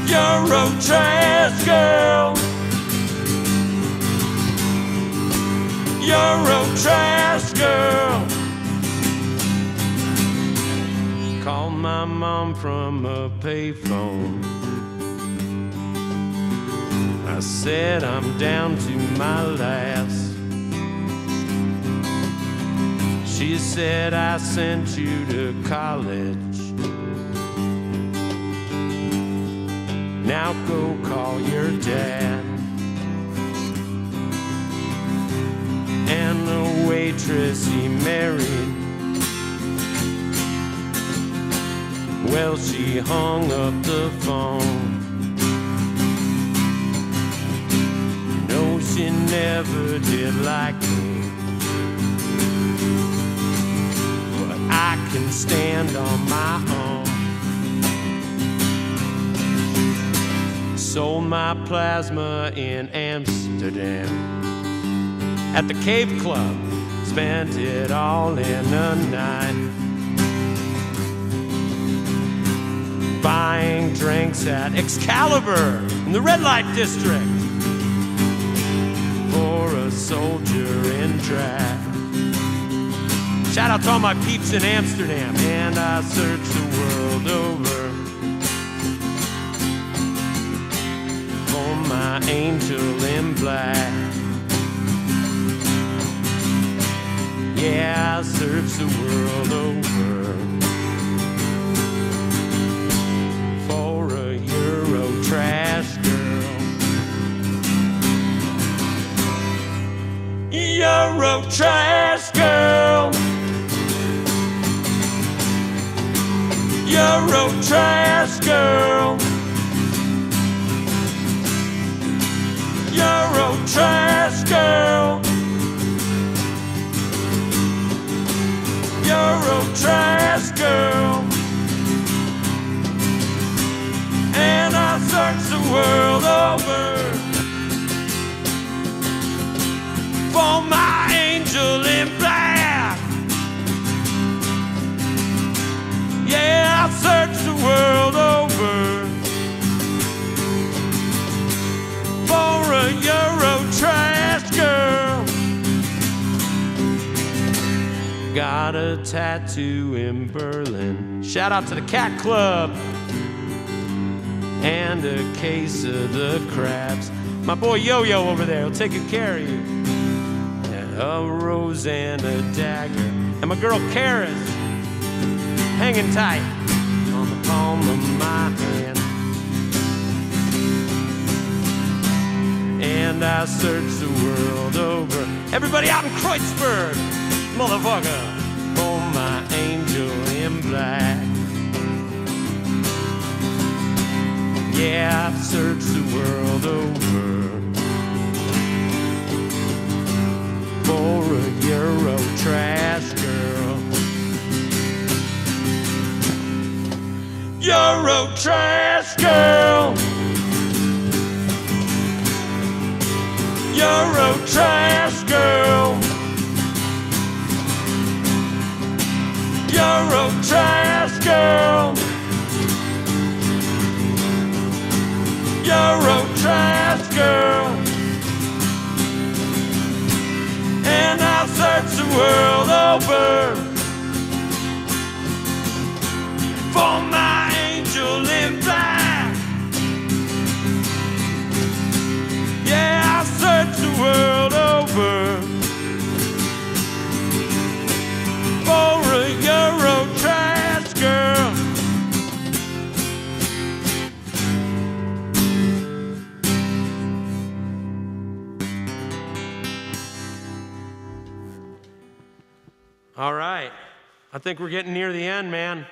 Euro trash girl. Euro trash girl. Called my mom from a payphone. I said I'm down to my last. She said I sent you to college. Now go call your dad. And the waitress he married, well, she hung up the phone. No, she never did like me, but I can stand on my own. Sold my plasma in Amsterdam at the Cave Club, spent it all in a night, buying drinks at Excalibur in the red light district for a soldier in drag. Shout out to all my peeps in Amsterdam. And I searched the world over for my angel in black. Yeah, I searched the world over for a Euro trash girl. Euro trash girl. Euro trash girl. Euro trash girl. Euro trash girl. And I searched the world over for my angel in black. Yeah, I searched the world over for a Euro trash girl. Got a tattoo in Berlin. Shout out to the Cat Club. And a case of the crabs. My boy Yo-Yo over there will take good care of you. A rose and a dagger And my girl Kara's hanging tight on the palm of my hand. And I search the world over. Everybody out in Kreuzberg, motherfucker, for my angel in black. Yeah, I've searched the world over for a Euro trash girl. Euro trash girl. Euro trash girl. Euro trash girl. Euro trash girl. And I've searched the world over for my angel in black. Yeah, I've searched the world over for a Euro trash girl. All right. I think we're getting near the end, man.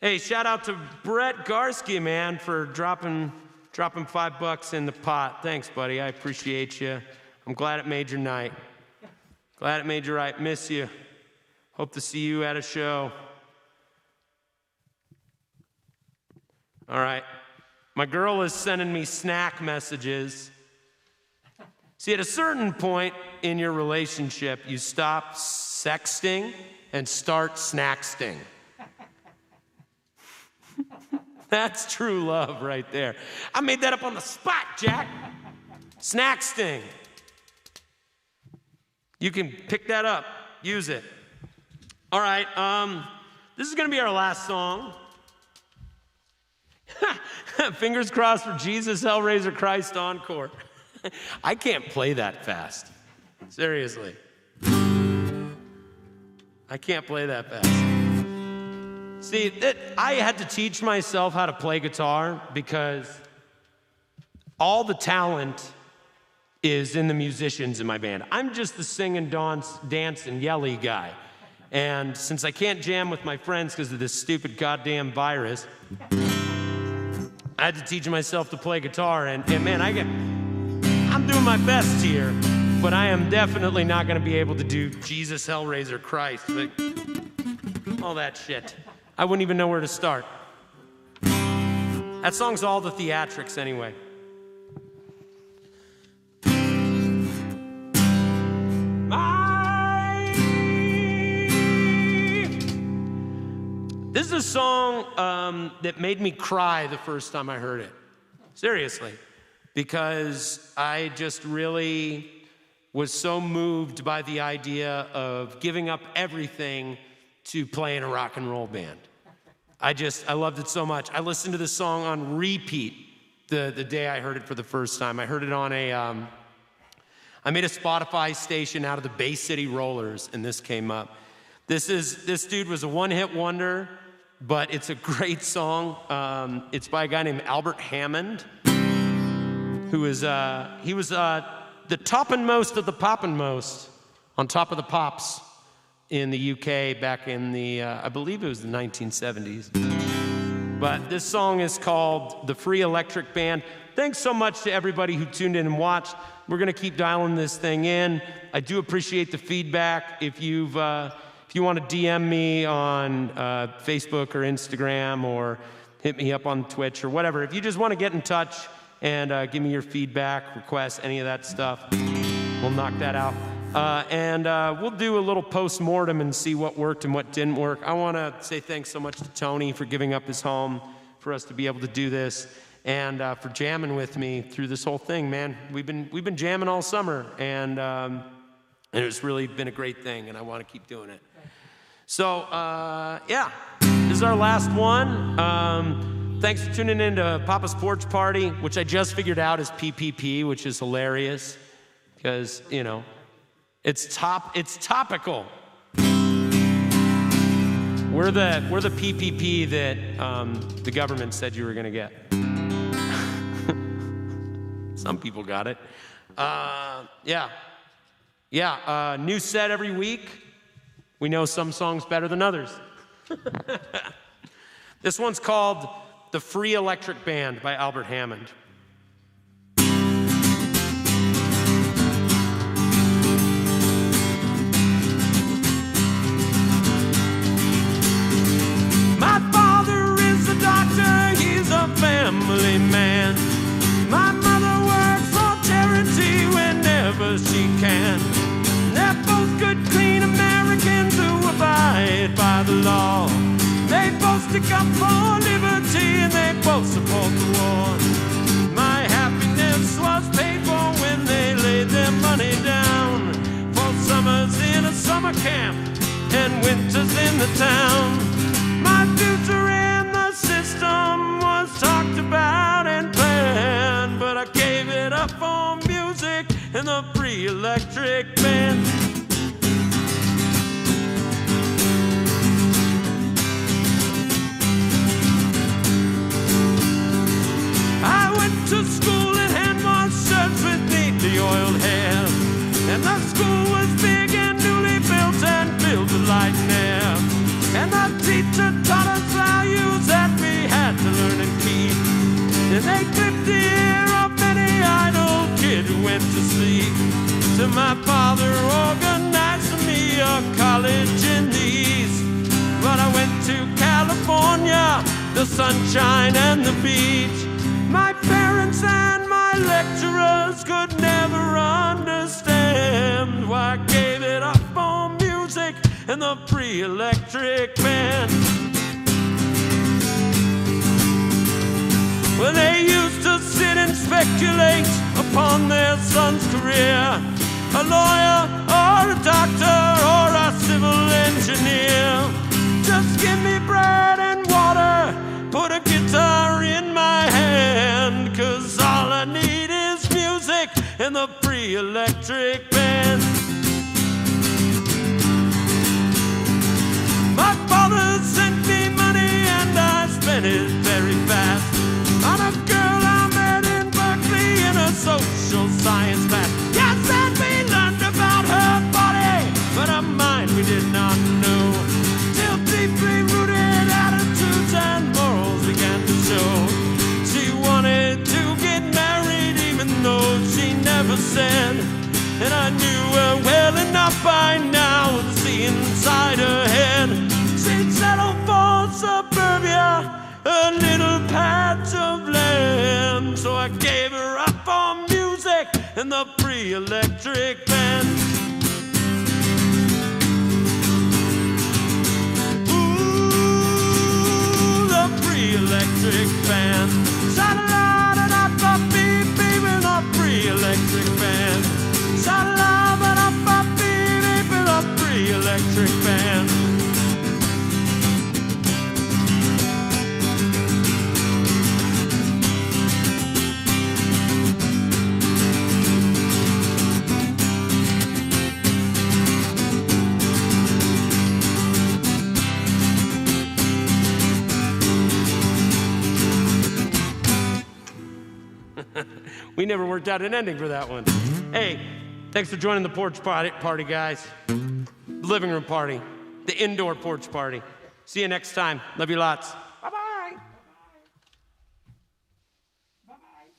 Hey, shout out to Brett Garsky, man, for dropping $5 in the pot. Thanks, buddy. I appreciate you. I'm glad it made your night. Glad it made your night. Miss you. Hope to see you at a show. All right. My girl is sending me snack messages. See, at a certain point in your relationship, you stop sexting and start snacksting. That's true love right there. I made that up on the spot, Jack. Snacksting. You can pick that up, use it. All right, this is gonna be our last song. Fingers crossed for Jesus, Hellraiser, Christ Encore. I can't play that fast. Seriously. I can't play that fast. See, I had to teach myself how to play guitar because all the talent is in the musicians in my band. I'm just the sing and dance and yelly guy. And since I can't jam with my friends because of this stupid goddamn virus, I had to teach myself to play guitar. And man, I'm doing my best here, but I am definitely not going to be able to do Jesus, Hellraiser, Christ, but all that shit. I wouldn't even know where to start. That song's all the theatrics anyway. This is a song that made me cry the first time I heard it. Seriously. Because I just really was so moved by the idea of giving up everything to play in a rock and roll band. I loved it so much. I listened to this song on repeat the day I heard it for the first time. I heard it on I made a Spotify station out of the Bay City Rollers, and this came up. This dude was a one-hit wonder, but it's a great song. It's by a guy named Albert Hammond, who is, he was the toppin'most of the poppin'most, on top of the pops in the UK back in the, I believe it was the 1970s. But this song is called The Free Electric Band. Thanks so much to everybody who tuned in and watched. We're gonna keep dialing this thing in. I do appreciate the feedback. If you want to DM me on Facebook or Instagram or hit me up on Twitch or whatever, if you just want to get in touch and give me your feedback, requests, any of that stuff, we'll knock that out. And we'll do a little post-mortem and see what worked and what didn't work. I want to say thanks so much to Tony for giving up his home for us to be able to do this, and for jamming with me through this whole thing, man. We've been jamming all summer, and it's really been a great thing, and I want to keep doing it. So, yeah, this is our last one. Thanks for tuning in to Papa's Porch Party, which I just figured out is PPP, which is hilarious, because, you know, It's topical. We're the PPP that the government said you were going to get. Some people got it. New set every week. We know some songs better than others. This one's called The Free Electric Band by Albert Hammond. My father is a doctor, he's a family man. My mother works for charity whenever she can. They're both good, clean Americans who abide by the law. They both stick up for liberty and they both support the war. My happiness was paid for when they laid their money down for summers in a summer camp and winters in the town. My future in the system was talked about and planned, but I gave it up for music and the free electric band. I went to school in hand-washed shirts with neatly oiled hair, and the school was big and newly built and filled with light and air. And the teacher taught us values that we had to learn and keep. And they clipped the ear of many idle kid who went to sleep. So my father organized for me a college in the East. But I went to California, the sunshine and the beach. My parents and my lecturers could never understand why I gave it up on music and the free electric band. Well, they used to sit and speculate upon their son's career, a lawyer or a doctor or a civil engineer. Just give me bread and water, put a guitar in my hand, 'cause all I need is music and the free electric band. My father sent me money and I spent it very fast on a girl I met in Berkeley in a social science class. Yes, and we learned about her body, but her mind we did not know, till deeply rooted attitudes and morals began to show. She wanted to get married even though she never said, and I knew her well enough by now to see inside her head. She'd settle for suburbia, a little patch of land. So I gave her up on music and the free electric band. Ooh, the free electric band. Sha-la-la-da-da-ba-beep-beep with the free electric band. Sha-la-la-da-ba-beep-beep with the free electric band. We never worked out an ending for that one. Hey, thanks for joining the porch party, guys. The living room party, the indoor porch party. See you next time. Love you lots. Bye-bye. Bye-bye.